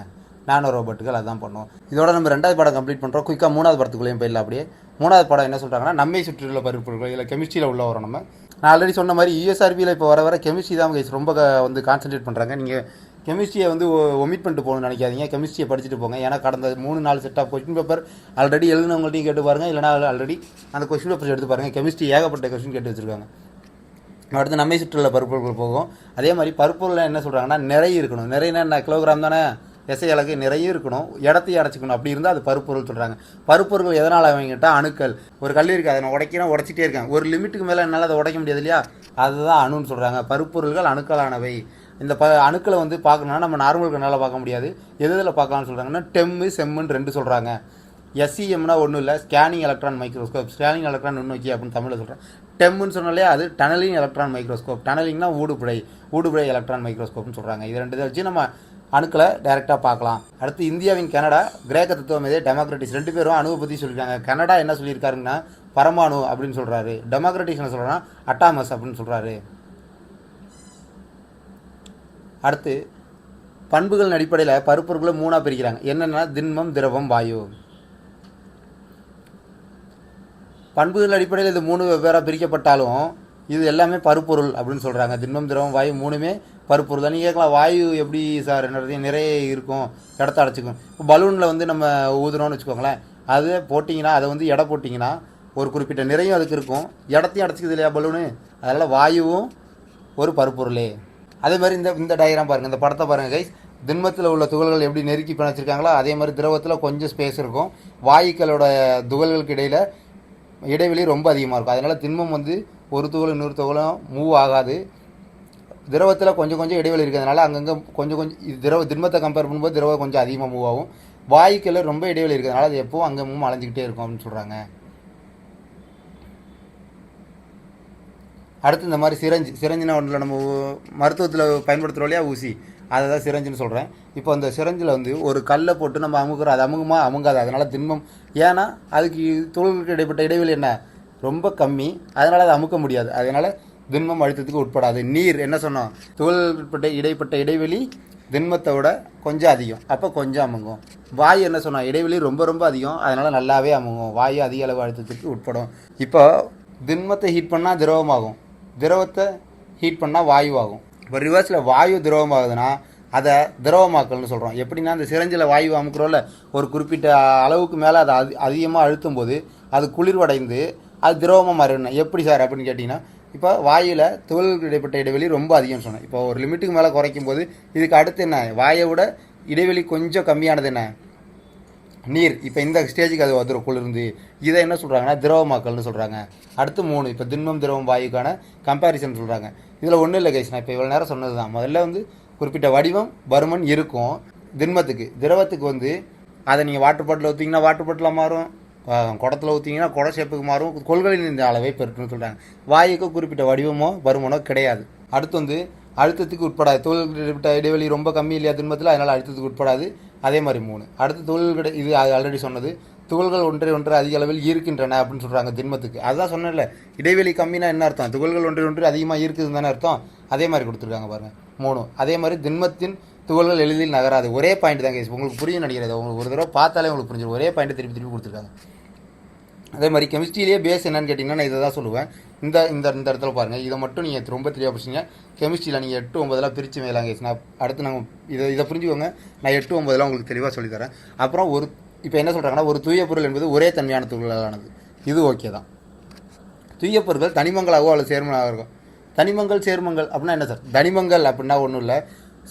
நானோ ரோபோட்டுகள். அதான் பண்ணுவோம். இதோட நம்ம 2வது படம் கம்ப்ளீட் பண்ணுறோம். குயிக்காக 3வது படத்துக்குள்ளேயும் போயிடலாம். அப்படியே 3வது படம் என்ன சொல்கிறாங்கன்னா, நம்மை சுற்றியுள்ள பருப்பொருட்கள். இதில் கெமிஸ்ட்ரியில் உள்ள வரோம். நான் ஆல்ரெடி சொன்ன மாதிரி யூஎஸ்ஆர்பியில் இப்போ வர கெமிஸ்ட்ரி தான் ரொம்ப வந்து கான்சன்ட்ரேட் பண்ணுறாங்க. நீங்கள் கெமிஸ்ட்ரியை வந்து ஒமிட் பண்ணிட்டு போகணும்னு நினைக்காதீங்க, கெமிஸ்ட்ரியை படிச்சுட்டு போங்க. ஏன்னா கடந்த 3-4 set of question paper already எழுதினவங்கள்ட்டையும் கேட்டு பாருங்கள், இல்லைனா ஆல்ரெடி அந்த கொஸ்டின் பேப்பர் எடுத்து பாருங்கள். கெமிஸ்ட்ரி ஏகப்பட்ட கொஸ்டின் கேட்டு வச்சுருக்காங்க. அடுத்து நம்மை சுற்றியுள்ள பருப்பொருட்கள் போகும். அதே மாதிரி பருப்பொருள் என்ன சொல்கிறாங்கன்னா நிறைய இருக்கணும். நிறையனா என்ன கிலோகிராம் தானே, எஸ்ஐ அலகு நிறைய இருக்கணும், இடத்தையும் அடைச்சிக்கணும். அப்படி இருந்தால் அது பருப்பொருள் சொல்கிறாங்க. பருப்பொருள் எதனால் வாங்கிட்டால் அணுக்கள். ஒரு கல் இருக்குது, அதை நான் உடைக்கிறேன், உடச்சிட்டே இருக்கேன், ஒரு லிமிட்டுக்கு மேலே என்னால் அதை உடைக்க முடியாது இல்லையா, அதுதான் அணுன்னு சொல்கிறாங்க. பருப்பொருள்கள் அணுக்களானவை. இந்த அணுக்களை வந்து பார்க்கணுன்னா நம்ம நார்மல் கண்ணால் பார்க்க முடியாது. எதில் பார்க்கலாம்னு சொல்கிறாங்கன்னா டெம்மு செம்முன்னு 2 சொல்கிறாங்க. எஸ்இஎம்னா ஒன்றும் இல்லை, scanning electron microscope. Scanning electron நுண்ணோக்கி அப்படின்னு தமிழில் சொல்கிறேன். டெம்முன்னு சொன்னாலே அது டனலிங் எலக்ட்ரான் மைக்ரோஸ்கோப். டனலிங்னா ஊடுபுழை எலக்ட்ரான் மைக்ரோஸ்கோப்னு சொல்கிறாங்க. இது 2 இதை வச்சு நம்ம அணுக்களை டைரெக்டாக பார்க்கலாம். அடுத்து இந்தியாவின் கனடா, கிரேக்க தத்துவமேதை டெமோக்ரட்டிஸ் 2 பேரும் அணுவை பற்றி சொல்லியிருக்காங்க. கனடா என்ன சொல்லியிருக்காருங்கன்னா பரமாணு அப்படின்னு சொல்கிறாரு. டெமோக்ரட்டிஸ் என்ன சொல்கிறாங்கன்னா அட்டாமஸ் அப்படின்னு சொல்கிறாரு. அடுத்து பண்புகளின் அடிப்படையில் பருப்பொருட்களை 3 பிரிக்கிறாங்க. என்னென்னா திண்மம், திரவம், வாயு. பண்புகள் அடிப்படையில் இது 3 வெவ்வேறாக பிரிக்கப்பட்டாலும் இது எல்லாமே பருப்பொருள் அப்படின்னு சொல்கிறாங்க. திண்மம், திரவம், வாயு 3மே பருப்பொருள் தான். நீங்கள் கேட்கலாம், வாயு எப்படி சார் நிறைய இருக்கும், இடத்த அடைச்சிக்கும். இப்போ பலூனில் வந்து நம்ம ஊதுறோம்னு வச்சுக்கோங்களேன், அது போட்டிங்கன்னா அதை வந்து எடை போட்டிங்கன்னா ஒரு குறிப்பிட்ட நிறையும் அதுக்கு இருக்கும், இடத்தையும் அடைச்சிக்குது இல்லையா பலூனு. அதனால் வாயுவும் ஒரு பருப்பொருளே. அதே மாதிரி இந்த டயக்ராம் பாருங்கள், இந்த படத்தை பாருங்கள் கைஸ். திண்மத்தில் உள்ள துகள்கள் எப்படி நெருக்கி பிணைச்சிருக்காங்களோ அதே மாதிரி திரவத்தில் கொஞ்சம் ஸ்பேஸ் இருக்கும். வாயுக்களோட துகள்களுக்கு இடைவெளி ரொம்ப அதிகமாக இருக்கும். அதனால் திண்மம் வந்து ஒரு துகள் இன்னொரு துகளும் மூவ் ஆகாது. திரவத்தில் கொஞ்சம் இடைவெளி இருக்கிறதுனால அங்கங்கே கொஞ்சம் திண்மத்தை கம்பேர் பண்ணும்போது திரவம் கொஞ்சம் அதிகமாக மூவ் ஆகும். வாயுக்கள் ரொம்ப இடைவெளி இருக்கிறதுனால அது எப்பவும் அங்கே அலைஞ்சிக்கிட்டே இருக்கும் அப்படின்னு சொல்கிறாங்க. அடுத்து இந்த மாதிரி சிரஞ்சுனா ஒன்றில் நம்ம மருத்துவத்தில் பயன்படுத்துகிறோம் இல்லையா ஊசி, அதை தான் சிரஞ்சுன்னு சொல்கிறேன். இப்போ அந்த சிரஞ்சில் வந்து ஒரு கல்லை போட்டு நம்ம அமுக்குறோம், அது அமுங்காது. அதனால் திண்மம், ஏன்னா அதுக்கு துகள்களுக்கு இடைப்பட்ட இடைவெளி என்ன ரொம்ப கம்மி, அதனால் அதை அமுக்க முடியாது. அதனால் திண்மம் அழுத்தத்துக்கு உட்படாது. நீர் என்ன சொன்னோம், துகள்களுக்கு இடைப்பட்ட இடைவெளி திண்மத்தை விட கொஞ்சம் அதிகம், அப்போ கொஞ்சம் அமுங்கும். வாயு என்ன சொன்னோம், இடைவெளி ரொம்ப அதிகம், அதனால் நல்லாவே அமுங்கும். வாயு அதிக அளவு அழுத்தத்துக்கு உட்படும். இப்போ திண்மத்தை ஹீட் பண்ணால் திரவமாகும், திரவத்தை ஹீட் பண்ணால் வாயுவாகும். இப்போ ரிவர்ஸில் வாயு திரவமாகுதுன்னா அதை திரவமாக்கல்னு சொல்கிறோம். எப்படின்னா அந்த சிரஞ்சில் வாயு அமுக்கிறோம்ல, ஒரு குறிப்பிட்ட அளவுக்கு மேலே அதை அதிகமாக அழுத்தும் போது அது குளிர்வடைந்து அது திரவமாக மாறிடணும். எப்படி சார் அப்படின்னு கேட்டிங்கன்னா, இப்போ வாயுவில் துகள்களுக்கு இடைப்பட்ட இடைவெளி ரொம்ப அதிகம்னு சொன்னேன். இப்போ ஒரு லிமிட்டுக்கு மேலே குறைக்கும் போது இதுக்கு அடுத்து என்ன, வாயை விட இடைவெளி கொஞ்சம் கம்மியானது என்ன, நீர். இப்போ இந்த ஸ்டேஜுக்கு அது வந்துடும் குளிர்ந்து. இதை என்ன சொல்கிறாங்கன்னா திரவமாக்கல்னு சொல்கிறாங்க. அடுத்து 3, இப்போ திண்மம், திரவம், வாயுக்கான கம்பேரிசன் சொல்கிறாங்க. இதில் ஒன்றும் இல்லை கைஸ், நான் இப்போ இவ்வளோ நேரம் சொன்னது தான். முதல்ல வந்து குறிப்பிட்ட வடிவம் பருமன் இருக்கும் திண்மத்துக்கு. திரவத்துக்கு வந்து அதை நீங்கள் வாட்டர் பாட்டில் ஊற்றிங்கன்னா வாட்டர் பாட்டிலாக மாறும், குடத்தில் ஊற்றிங்கன்னா குட ஷேப்புக்கு மாறும். கொள்கையில் இந்த அளவை பெருட்டுன்னு சொல்கிறாங்க. வாயுக்கு குறிப்பிட்ட வடிவமோ பருமனோ கிடையாது. அடுத்து வந்து அழுத்தத்துக்கு உட்படாது. துகள்கிட்ட இடைவெளி ரொம்ப கம்மி இல்லையா திண்மத்தில், அதனால் அழுத்தத்துக்கு உட்படாது. அதே மாதிரி 3. அடுத்து துகள்கிட்ட, இது ஆல்ரெடி சொன்னது, துகள்கள் ஒன்று அதிக அளவில் ஈர்க்கின்றன அப்படின்னு சொல்கிறாங்க திண்மத்துக்கு. அதுதான் சொன்னேன்ல, இடைவெளி கம்மினா என்ன அர்த்தம், துகள்கள் ஒன்று அதிகமாக ஈர்க்குதுன்னு தானே அர்த்தம். அதே மாதிரி கொடுத்துருக்காங்க பாருங்கள் 3. அதே மாதிரி திண்மத்தின் துகள்கள் எளிதில் நகராது. ஒரே பாயிண்ட் தான் கேஸ், உங்களுக்கு புரியும் நினைக்கிறது. உங்களுக்கு ஒரு தடவை பார்த்தாலே உங்களுக்கு புரிஞ்சிடும். ஒரே பாயிண்ட்டை திருப்பி கொடுத்துருக்காங்க. அதே மாதிரி கெமிஸ்ட்ரியிலேயே பேஸ் என்னன்னு கேட்டிங்கன்னா நான் இதை தான் சொல்லுவேன். இந்த இடத்துல பாருங்கள், இதை மட்டும் நீங்கள் ரொம்ப தெளிவாக பிடிச்சிங்க. கெமிஸ்ட்ரியில் நீங்கள் 8, 9 பிரித்து மேலாம் கேஸ். நான் அடுத்து நாங்கள் இதை புரிஞ்சுக்கோங்க. நான் 8, 9 உங்களுக்கு தெளிவாக சொல்லித்தரேன். அப்புறம் இப்போ என்ன சொல்கிறாங்கன்னா, ஒரு தூய பொருள் என்பது ஒரே தன்மையான துகளானது. இது ஓகே தான். தூய பொருட்கள் தனிமங்களாகவோ அல்லது சேர்மங்களாக இருக்கும். தனிமங்கள் சேர்மங்கள் அப்படின்னா என்ன சார், தனிமங்கள் அப்படின்னா ஒன்றும் இல்லை,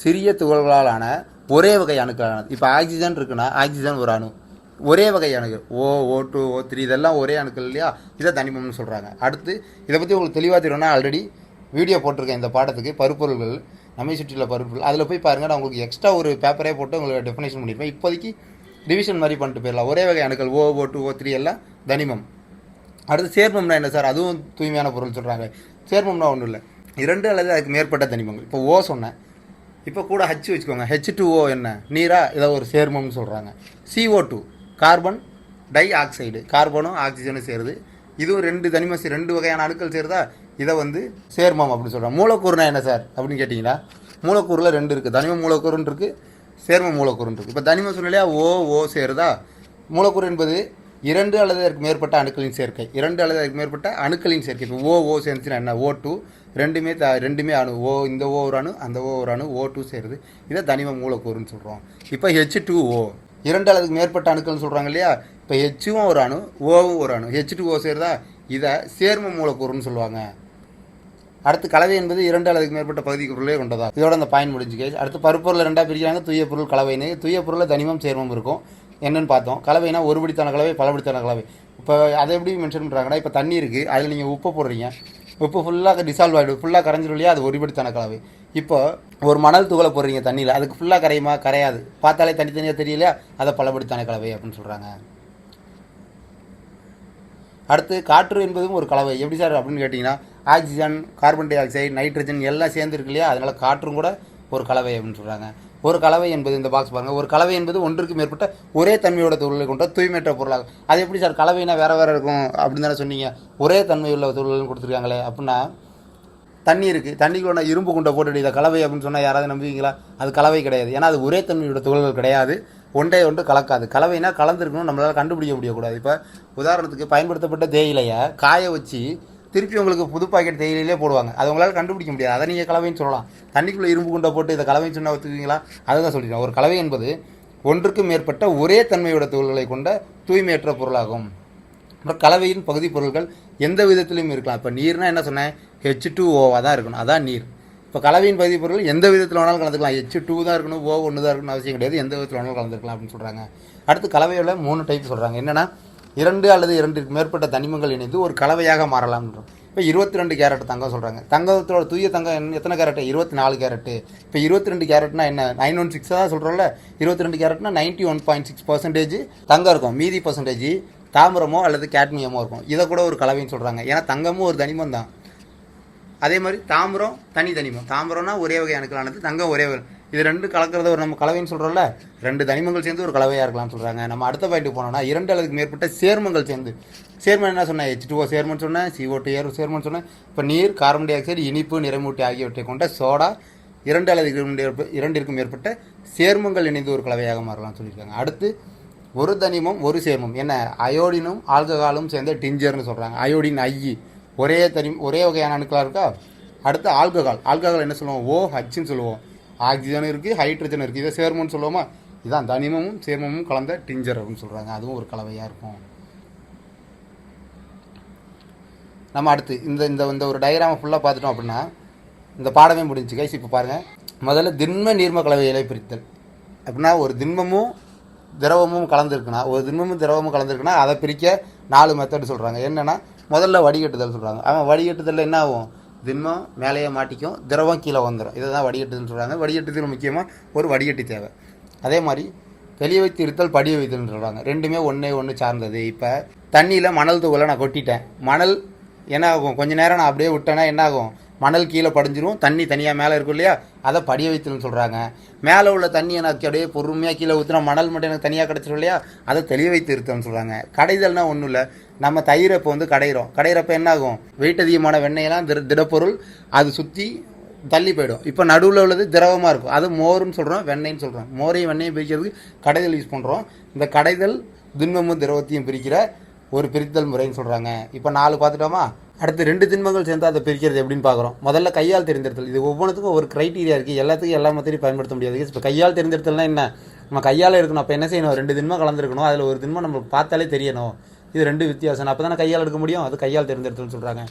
சிறிய துகள்களாலான ஒரே வகை அணுக்களானது. இப்போ ஆக்சிஜன் இருக்குன்னா ஆக்சிஜன் ஒரு அணு, ஒரே வகை அணுக்கள் O2 O3 இதெல்லாம் ஒரே அணுக்கள் இல்லையா, இதை தனிமம்னு சொல்கிறாங்க. அடுத்து இதை பற்றி உங்களுக்கு தெளிவாக தெரியும்னா ஆல்ரெடி வீடியோ போட்டிருக்கேன் இந்த பாடத்துக்கு, பருப்பொருள்கள், நம்மை சுற்றியுள்ள பருப்பொருள். அதில் போய் பாருங்கள், நான் உங்களுக்கு எக்ஸ்ட்ரா ஒரு பேப்பரே போட்டு உங்களுக்கு டெஃபினேஷன் பண்ணியிருப்பேன். இப்போதைக்கு டிவிஷன் மாதிரி பண்ணிட்டு போயிடலாம். ஒரே வகை அணுக்கள் O2 O3 எல்லாம் தனிமம். அடுத்து சேர்மம்னா என்ன சார், அதுவும் தூய்மையான பொருள் சொல்கிறாங்க. சேர்மம்னா ஒன்றும் இல்லை, 2 அல்லது அதுக்கு மேற்பட்ட தனிமங்கள். இப்போ O சொன்னேன், இப்போ கூட H வச்சுக்கோங்க. H2O என்ன, நீரா, இதை ஒரு சேர்மம்னு சொல்கிறாங்க. CO2 கார்பன் டை ஆக்சைடு, கார்பனும் ஆக்சிஜனும் சேருது. இதுவும் 2 தனிமம் 2 வகையான அணுக்கள் சேருதா, இதை வந்து சேர்மம் அப்படின்னு சொல்கிறாங்க. மூலக்கூறுனா என்ன சார் அப்படின்னு கேட்டிங்கன்னா, மூலக்கூறில் 2 இருக்குது, தனிம மூலக்கூறுன்னு இருக்குது, சேர்ம மூலக்கூறுன்னு இருக்குது. இப்போ தனிமம் சொன்னாலே O சேருதா. மூலக்கூறு என்பது 2 அல்லது அதற்கு மேற்பட்ட அணுக்களின் சேர்க்கை, 2 அல்லது அதுக்கு மேற்பட்ட அணுக்களின் சேர்க்கை. இப்போ O சேர்ந்துச்சுன்னா என்ன, O2 ரெண்டுமே அணு. இந்த O ஒரு அணு, அந்த O ஒரு அணு, O2 சேருது. இதை தனிம மூலக்கூறுன்னு சொல்கிறோம். இப்போ H2O 2 அல்லதுக்கு மேற்பட்ட அணுக்கள்னு சொல்கிறாங்க இல்லையா. இப்போ Hவும் ஒரு அணு, Oவும் ஒரு அணு, H2O சேருதா, இதை சேர்ம மூலக்கூறுன்னு சொல்லுவாங்க. அடுத்து கலவை என்பது 2 அல்லதுக்கு மேற்பட்ட பகுதிக்கு பொருளே கொண்டதா. இதோட அந்த பாயிண்ட் முடிஞ்சு கேஸ். அடுத்து பருப்பொருளை 2 பிரிக்கிறாங்க. தூய பொருள் கலவைன்னு. தூய பொருளில் தனிமம் சேர்மம் இருக்கும். என்னன்னு பார்த்தோம். கலவைனா ஒருபடித்தான கலவை, பலபடித்தான கலவை. இப்போ அதை எப்படி மென்ஷன் பண்ணுறாங்கன்னா, இப்போ தண்ணி இருக்குது, அதில் நீங்கள் உப்பு போடுறீங்க. உப்பு ஃபுல்லாக டிசால்வ் ஆகிடும், ஃபுல்லாக கரைஞ்சிடும் இல்லையா, அது ஒருபடித்தான கலவை. இப்போ ஒரு மணல் துகளை போடுறீங்க தண்ணியில், அதுக்கு ஃபுல்லாக கரையுமா? கரையாது. பார்த்தாலே தனித்தனியாக தெரியலையா, அதை பலபடித்தான கலவை அப்படின்னு சொல்கிறாங்க. அடுத்து காற்று என்பதும் ஒரு கலவை. எப்படி சார் அப்படின்னு கேட்டிங்கன்னா, oxygen, carbon di oxide, nitrogen எல்லாம் சேர்ந்துருக்கு இல்லையா, அதனால் காற்றும் கூட ஒரு கலவை அப்படின்னு சொல்கிறாங்க. ஒரு கலவை என்பது, இந்த பாக்ஸ் பாருங்கள், ஒரு கலவை என்பது ஒன்றுக்கு மேற்பட்ட ஒரே தன்மையோட துகளை கொண்ட தூய்மையற்ற பொருளாகும். அது எப்படி சார் கலவைனா வேறு இருக்கும் அப்படின்னு தானே சொன்னீங்க. ஒரே தன்மையுள்ள துகள்கள் கொடுத்துருக்காங்களே அப்படின்னா, தண்ணி இருக்குது, தண்ணிக்குள்ள இரும்பு குண்டை போட்டு இதை கலவை அப்படின்னு சொன்னால் யாராவது நம்புவீங்களா? அது கலவை கிடையாது. ஏன்னா அது ஒரே தன்மையோட துகள்கள் கிடையாது, ஒன்றை ஒன்று கலக்காது. கலவைனா கலந்துருக்கணும், நம்மளால் கண்டுபிடிக்க முடியக்கூடாது. இப்போ உதாரணத்துக்கு பயன்படுத்தப்பட்ட தேயிலையை காய வச்சு திருப்பி உங்களுக்கு புது பாக்கெட் தேயிலே போடுவாங்க, அது உங்களால் கண்டுபிடிக்க முடியாது. அதை நீங்கள் கலவைன்னு சொல்லலாம். தண்ணிக்குள்ளே இரும்பு குண்டை போட்டு இதை கலவைன்னு சொன்னால் ஒத்துக்குவீங்களா? அதுதான் சொல்லிடுறேன். ஒரு கலவை என்பது ஒன்றுக்கு மேற்பட்ட ஒரே தன்மையோட துகள்களை கொண்ட தூய்மையற்ற பொருளாகும். அப்புறம் கலவையின் பகுதி பொருட்கள் எந்த விதத்திலையும் இருக்கலாம். இப்போ நீர்னா என்ன சொன்னேன், H2O தான் இருக்கணும், அதான் நீர். இப்போ கலவையின் பகுதி பொருட்கள் எந்த விதத்தில் வேணாலும் கலந்துக்கலாம். H2 தான் இருக்கணும், O ஒன்று தான் இருக்கணும் அவசியம் கிடையாது, எந்த விதத்தில் வேணாலும் கலந்துருக்கலாம் அப்படின்னு சொல்கிறாங்க. அடுத்து கலவையோட 3 டைப் சொல்கிறாங்க. என்னென்னா, 2 அல்லது 2க்கு மேற்பட்ட தனிமங்கள் இணைந்து ஒரு கலவையாக மாறலாம்ன்றோம். இப்போ 22 கேரட் தங்கம் சொல்கிறாங்க. தங்கத்தோட தூய தங்கம் எத்தனை கேரட்டு? 24 கேரட்டு. இப்போ 22 கேரட்னா என்ன? 916 தான் சொல்கிறோம்ல. 22 கேரட்னா 91.6% தங்கம் இருக்கும், மீதி பர்சன்டேஜ் தாமிரமோ அல்லது கேட்மியமோ இருக்கும். இதை கூட ஒரு கலவைன்னு சொல்கிறாங்க. ஏன்னா தங்கமும் ஒரு தனிமம் தான். அதே மாதிரி தாமிரம் தனி தனிமம். தாமிரம்னா ஒரே வகை அணுக்களானது, தங்கம் ஒரே வகை. இது 2 கலக்கிறத ஒரு நம்ம கலவைன்னு சொல்கிறோம்ல, 2 தனிமங்கள் சேர்ந்து ஒரு கலவையாக இருக்கலாம்னு சொல்கிறாங்க. நம்ம அடுத்த பாயிண்ட் போனோம்னா, 2 அல்லதுக்கு மேற்பட்ட சேர்மங்கள் சேர்ந்து. சேர்மம் என்ன சொன்னேன்? H2O சேர்மன் சொன்னேன், CO2 சேர்மன் சொன்னேன். இப்போ நீர், கார்பன் டை ஆக்சைடு, இனிப்பு, நிறைமூட்டி ஆகியவற்றை கொண்ட சோடா 2 அல்லது 2க்கும் மேற்பட்ட சேர்மங்கள் இணைந்து ஒரு கலவையாக மாறலாம்னு சொல்லியிருக்காங்க. அடுத்து ஒரு தனிமம் ஒரு சேர்மம். என்ன? அயோடினும் ஆல்கஹாலும் சேர்ந்த டிஞ்சர்னு சொல்கிறாங்க. அயோடின் ஒரே வகையான அணுக்களாக இருக்கா. அடுத்து ஆல்கஹால் என்ன சொல்லுவோம்? OHன்னு சொல்லுவோம். ஆக்சிஜன் இருக்குது, ஹைட்ரஜன் இருக்குது, இதை சேர்மம்னு சொல்லுவோமா? இதுதான் தனிமமும் சேர்மமும் கலந்த டிஞ்சர் அப்படின்னு சொல்கிறாங்க. அதுவும் ஒரு கலவையாக இருக்கும். நம்ம அடுத்து இந்த ஒரு டயக்ராமை ஃபுல்லாக பார்த்துட்டோம் அப்படின்னா இந்த பாடமே முடிஞ்சு கைஸ். இப்போ பாருங்கள், முதல்ல திண்ம நீர்ம கலவைகளை பிரித்தல் அப்படின்னா, ஒரு திண்மமும் திரவமும் கலந்துருக்குன்னா அதை பிரிக்க 4 மெத்தட் சொல்கிறாங்க. என்னென்னா, முதல்ல வடிகட்டுதல் சொல்கிறாங்க. அவன் வடிகட்டுதலில் என்ன ஆகும்? திண்மம் மேலேயே மாட்டிக்கும், திரவம் கீழே வந்துடும். இதை தான் வடிகட்டுதல் சொல்கிறாங்க. வடிகட்டுதல் முக்கியமாக ஒரு வடிகட்டி தேவை. அதே மாதிரி வெளியே வைத்து இருத்தல், படிய வைத்தல்னு சொல்கிறாங்க. ரெண்டுமே ஒன்று சார்ந்தது. இப்போ தண்ணியில் மணல் தூளை நான் கொட்டிட்டேன். மணல் என்ன ஆகும்? கொஞ்சம் நேரம் நான் அப்படியே விட்டேன்னா என்ன ஆகும்? மணல் கீழே படிஞ்சிரும், தண்ணி தனியாக மேலே இருக்கும் இல்லையா, அதை படிய வைத்தல்னு சொல்கிறாங்க. மேலே உள்ள தண்ணியை நான் அப்படியே பொறுமையாக கீழே ஊற்றினா மணல் மட்டும் எனக்கு தனியாக கிடச்சிரும் இல்லையா, அதை தெளிய வைத்து இருத்தல்னு சொல்கிறாங்க. கடைதல்னா ஒன்றும் இல்லை, நம்ம தயிரை இப்போ கடையிறப்ப என்ன ஆகும்? வெயிட் அதிகமான வெண்ணெயெல்லாம் திடப்பொருள் அது சுற்றி தள்ளி போயிடும். இப்போ நடுவில் உள்ளது திரவமாக இருக்கும், அது மோர்னு சொல்கிறோம், வெண்ணெய்ன்னு சொல்கிறோம். மோரையும் வெண்ணெயும் பிரிக்கிறதுக்கு கடைதல் யூஸ் பண்ணுறோம். இந்த கடைதல் திண்மமும் திரவத்தையும் பிரிக்கிற ஒரு பிரித்தல் முறைன்னு சொல்கிறாங்க. இப்போ 4 பார்த்துட்டோமா? அடுத்து 2 திண்மங்கள் சேர்ந்து அதை பிரிக்கிறது எப்படின்னு பார்க்குறோம். முதல்ல கையால் தெரிந்தெடுத்தல். இது ஒவ்வொன்றுத்துக்கும் ஒரு க்ரைட்டீரியா இருக்குது, எல்லாத்துக்கும் எல்லா மெத்தடையும் பயன்படுத்த முடியாது. இப்போ கையால் தெரிந்தெடுத்தல்னா என்ன? நம்ம கையால் இருக்கணும். அப்போ என்ன செய்யணும்? 2 திண்மம் கலந்துருக்கணும், அதில் ஒரு திண்மம் நம்ம பார்த்தாலே தெரியணும், இது 2 வித்தியாசம். அப்போ தானே கையால் எடுக்க முடியும், அது கையால் தெரிந்தெடுத்தல்னு சொல்கிறாங்க.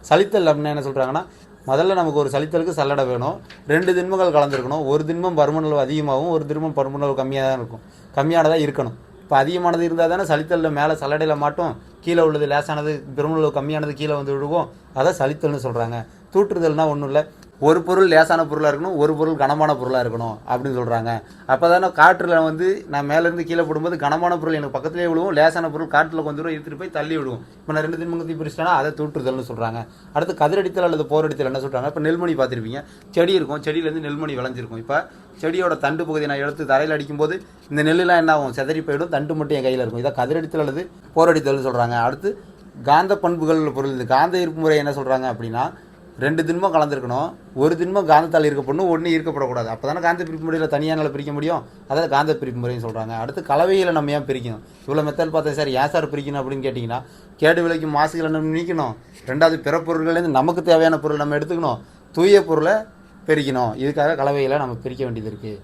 சலித்தல் அப்படின்னா என்ன சொல்கிறாங்கன்னா, முதல்ல நமக்கு ஒரு சலித்தலுக்கு சல்லடை வேணும், 2 திண்மங்கள் கலந்துருக்கணும், ஒரு திண்மம் பருமனளவு அதிகமாகவும் ஒரு திண்மம் பருமனளவு கம்மியாக தான் இருக்கும், கம்மியானதாக இருக்கணும். இப்போ அதிகமானது இருந்தால் தானே சலித்தலில் மேலே சல்லடையில் மாட்டோம், கீழே உள்ளது லேசானது பெருமளவு கம்மியானது கீழே வந்து விடுவோம், அதை சலித்தல்னு சொல்கிறாங்க. தூற்றுதல்னால் ஒன்றும் இல்லை, ஒரு பொருள் லேசான பொருளாக இருக்கணும், ஒரு பொருள் கனமான பொருளாக இருக்கணும் அப்படின்னு சொல்கிறாங்க. அப்போ தானே காற்றில் வந்து நான் மேலேருந்து கீழே போடும்போது கனமான பொருள் எனக்கு பக்கத்துலேயே விடுவோம், லேசான பொருள் காற்றில் கொஞ்சம் தூரம் எடுத்துகிட்டு போய் தள்ளி விடுவோம். இப்போ நான் 2 திண்மங்கத்தையும் பிரிச்சிட்டேன்னா அதை தூற்றுதல்னு சொல்கிறாங்க. அடுத்து கதிரடித்தல் அல்லது போரடித்தல் என்ன சொல்கிறாங்க? இப்போ நெல்மணி பார்த்துருப்பீங்க, செடி இருக்கும், செடியிலேருந்து நெல்மணி விளைஞ்சிருக்கும். இப்போ செடியோட தண்டு பகுதியை நான் எடுத்து தரையில் அடிக்கும்போது இந்த நெல்லுலாம் என்ன ஆகும்? செதறி போயிடும், தண்டு மட்டும் என் கையில் இருக்கும். இதை கதிரடித்தல் அல்லது போரடித்தல்னு சொல்கிறாங்க. அடுத்து காந்த பண்புகள் பொருள், இந்த காந்த ஈர்ப்பு முறை என்ன சொல்கிறாங்க அப்படின்னா, 2 திண்மம் கலந்துருக்கணும், ஒரு திண்மம் காந்தத்தால் ஈர்க்கப்படணும், ஒன்று ஈர்க்கப்படக்கூடாது. அப்போ தானே காந்த பிரிப்பு முறையில் தனியாக பிரிக்க முடியும், அதாவது காந்த பிரிப்பு முறைன்னு சொல்கிறாங்க. அடுத்து கலவையில் நம்ம ஏன் பிரிக்கணும்? இவ்வளோ மெத்தட் பார்த்தேன் சார், ஏன் சார் பிரிக்கணும் அப்படின்னு கேட்டிங்கன்னா, கேடு விலைக்கும் மாசுகளை நம்ம நீக்கணும், 2வது பிற பொருட்கள்லேருந்து நமக்கு தேவையான பொருள் நம்ம எடுத்துக்கணும், தூய பொருளை பிரிக்கணும். இதுக்காக கலவையில் நம்ம பிரிக்க வேண்டியது இருக்குது.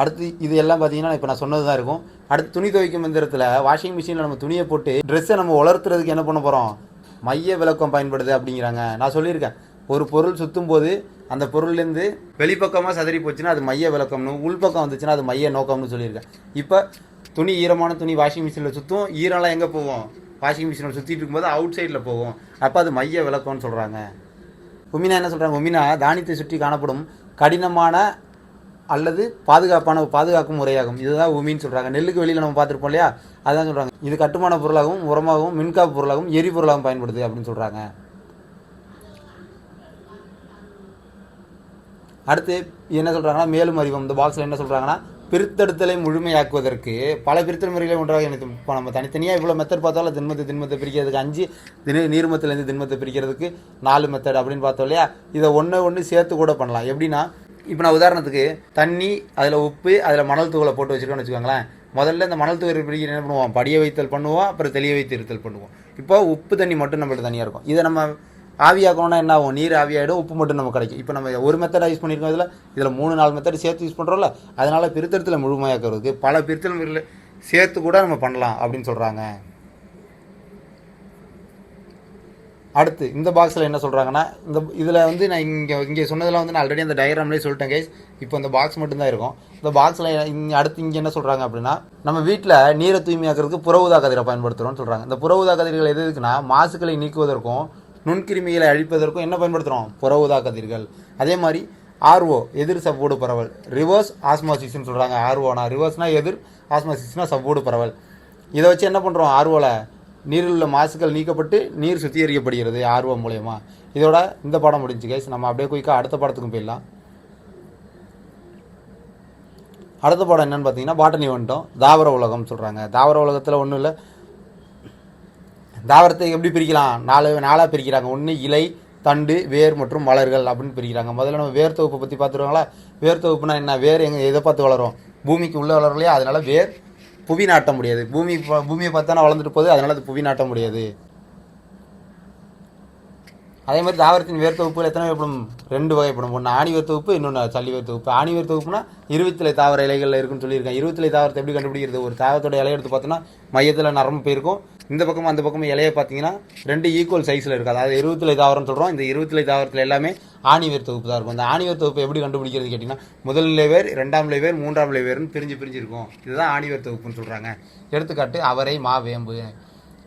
அடுத்து இது எல்லாம் பார்த்தீங்கன்னா இப்போ நான் சொன்னது தான் இருக்கும். அடுத்து துணி துவைக்கும் எந்திரத்தில் வாஷிங் மிஷினில் நம்ம துணியை போட்டு ட்ரெஸ்ஸை நம்ம உலர்த்துறதுக்கு என்ன பண்ண போகிறோம்? மைய விளக்கம் பயன்படுது அப்படிங்கிறாங்க. நான் சொல்லியிருக்கேன், ஒரு பொருள் சுற்றும் போது அந்த பொருள்லேருந்து வெளிப்பக்கமாக சதறி போச்சுன்னா அது மைய விளக்கம்னு, உள்பக்கம் வந்துச்சுன்னா அது மைய நோக்கம்னு சொல்லியிருக்கேன். இப்போ துணி, ஈரமான துணி வாஷிங் மிஷினில் சுற்றும், ஈரம்லாம் எங்கே போவோம்? வாஷிங் மிஷினில் சுற்றிட்டு இருக்கும்போது அவுட் சைடில் போகும். அப்போ அது மைய விளக்கம்னு சொல்கிறாங்க. உமினா என்ன சொல்கிறாங்க? உமினா தானியத்தை சுற்றி காணப்படும் கடினமான அல்லது பாதுகாக்கும் முறையாகும். இதுதான் உமின்னு சொல்கிறாங்க. நெல்லுக்கு வெளியில் நம்ம பார்த்துருப்போம் இல்லையா, அதுதான் சொல்கிறாங்க. இது கட்டுமான பொருளாகவும், உரமாகவும், மின்காப்பு பொருளாகவும், எரிபொருளாகவும் பயன்படுது அப்படின்னு சொல்கிறாங்க. அடுத்து என்ன சொல்கிறாங்கன்னா, மேலும் அறிவோம். இந்த பாக்ஸில் என்ன சொல்கிறாங்கன்னா, பிரித்தெடுத்தலை முழுமையாக்குவதற்கு பல பிரித்தல் முறைகளை ஒன்றாக எனக்கு இப்போ நம்ம தனித்தனியாக இவ்வளோ மெத்தட் பார்த்தாலும் திண்மத்தை பிரிக்கிறதுக்கு 5, நீர்மத்திலேருந்து திண்மத்தை பிரிக்கிறதுக்கு 4 மெத்தட் அப்படின்னு பார்த்தோம் இல்லையா. இதை ஒன்று சேர்த்து கூட பண்ணலாம். எப்படின்னா, இப்போ நான் உதாரணத்துக்கு தண்ணி, அதில் உப்பு, அதில் மணல் தூளை போட்டு வச்சுருக்கோன்னு வச்சுக்கோங்களேன். முதல்ல இந்த மணல் தூள் பிரிக்க என்ன பண்ணுவோம்? படிய வைத்தல் பண்ணுவோம், அப்புறம் தெளிய வைத்து இருத்தல் பண்ணுவோம். இப்போ உப்பு தண்ணி மட்டும் நம்மள்ட்ட தனியாக இருக்கும். இதை நம்ம ஆவியாக்கணும்னா என்ன ஆகும்? நீர் ஆவியாகிடும், உப்பு மட்டும் நமக்கு கிடைக்கும். இப்போ நம்ம ஒரு மெத்தடாக யூஸ் பண்ணியிருக்கோம். இதில் 3-4 மெத்தட் சேர்த்து யூஸ் பண்ணுறோம்ல. அதனால் பிரித்தெடுத்தலை முழுமையாக்குறதுக்கு பல பிரித்தல் முறையில் சேர்த்து கூட நம்ம பண்ணலாம் அப்படின்னு சொல்கிறாங்க. அடுத்து இந்த பாக்ஸில் என்ன சொல்கிறாங்கன்னா, இதில் வந்து நான் இங்கே சொன்னதில் வந்து நான் ஆல்ரெடி அந்த டயக்ராம்லேயே சொல்லிட்டேன் கைஸ். இப்போ இந்த பாக்ஸ் மட்டும்தான் இருக்கும். இந்த பாக்ஸில் அடுத்து இங்கே என்ன சொல்கிறாங்க அப்படின்னா, நம்ம வீட்டில் நீரை தூய்மையாக்கிறதுக்கு புற ஊதா கதிரை பயன்படுத்துகிறோம்னு சொல்கிறாங்க. இந்த புற ஊதா கதிர்கள் எது இருக்குன்னா, மாசுக்களை நீக்குவதற்கும் நுண்கிருமிகளை அழிப்பதற்கும் என்ன பயன்படுத்துகிறோம்? புற ஊதா கதிர்கள். அதே மாதிரி ஆர்ஓ, எதிர் சவ்வூடு பரவல், ரிவர்ஸ் ஆஸ்மாசிஸ்ன்னு சொல்கிறாங்க. ஆர்ஓனா ரிவர்ஸ்னா எதிர், ஆஸ்மாசிஸ்னா சவ்வூடு பரவல். இதை வச்சு என்ன பண்ணுறோம்? ஆர்ஓவில் நீரில் உள்ள மாசுக்கள் நீக்கப்பட்டு நீர் சுத்திகரிக்கப்படுகிறது ஆர்வம் மூலயமா. இதோட இந்த பாடம் முடிஞ்சு கைஸ். நம்ம அப்படியே குயிக்காக அடுத்த பாடத்துக்கும் போயிடலாம். அடுத்த பாடம் என்னன்னு பார்த்தீங்கன்னா, பாட்டனி வந்துட்டோம். தாவர உலகம் சொல்கிறாங்க. தாவர உலகத்தில் ஒன்றும் இல்லை, தாவரத்தை எப்படி பிரிக்கலாம்? 4 பிரிக்கிறாங்க. ஒன்று இலை, தண்டு, வேர் மற்றும் மலர்கள் அப்படின்னு பிரிக்கிறாங்க. முதல்ல நம்ம வேர் தொகுப்பை பற்றி பார்த்துருவாங்களா. வேர் தொகுப்புனா என்ன? வேர் எதை பார்த்து வளரும்? பூமிக்கு உள்ளே வளரும் இல்லையா, அதனால வேர் புவி நாட்ட முடியாது. பூமியை பார்த்தானா வளர்ந்துட்டு போகுது, அதனால அது புவி நாட்ட முடியாது. அதே மாதிரி தாவரத்தின் வேர் தொகுப்புகள் எத்தனை வகைப்படும்? 2 வகைப்படும். ஒன்று ஆணிவேர் தொகுப்பு, இன்னொன்று சல்லிவேர் தொகுப்பு. ஆணிவேர் தொகுப்புனா 20 தாவர இலைகளில் இருக்குன்னு சொல்லியிருக்கேன். 20 தாவரத்தை எப்படி கண்டுபிடிக்கிறது? ஒரு தாவரத்தோட இலையை எடுத்து பார்த்தோன்னா மையத்தில் நரம்பு போயிருக்கும். இந்த பக்கம் அந்த பக்கம் இலையை பார்த்தீங்கன்னா 2 ஈக்குவல் சைஸில் இருக்குது. அதாவது 20 தாவரம் சொல்கிறோம். இந்த 20 தாவரத்தில் எல்லாமே ஆணிவேர் தொகுப்பு தான் இருக்கும். அந்த ஆணிவேர் தொகுப்பு எப்படி கண்டுபிடிக்கிறது கேட்டிங்கன்னா, முதல் நிலை வேர், 2ஆம் நிலை வேர், 3ஆம் நிலை வேர்னு பிரிஞ்சு இருக்கும். இதுதான் ஆணிவேர் தொகுப்புன்னு சொல்கிறாங்க. எடுத்துக்காட்டு அவரை, மா, வேம்பு.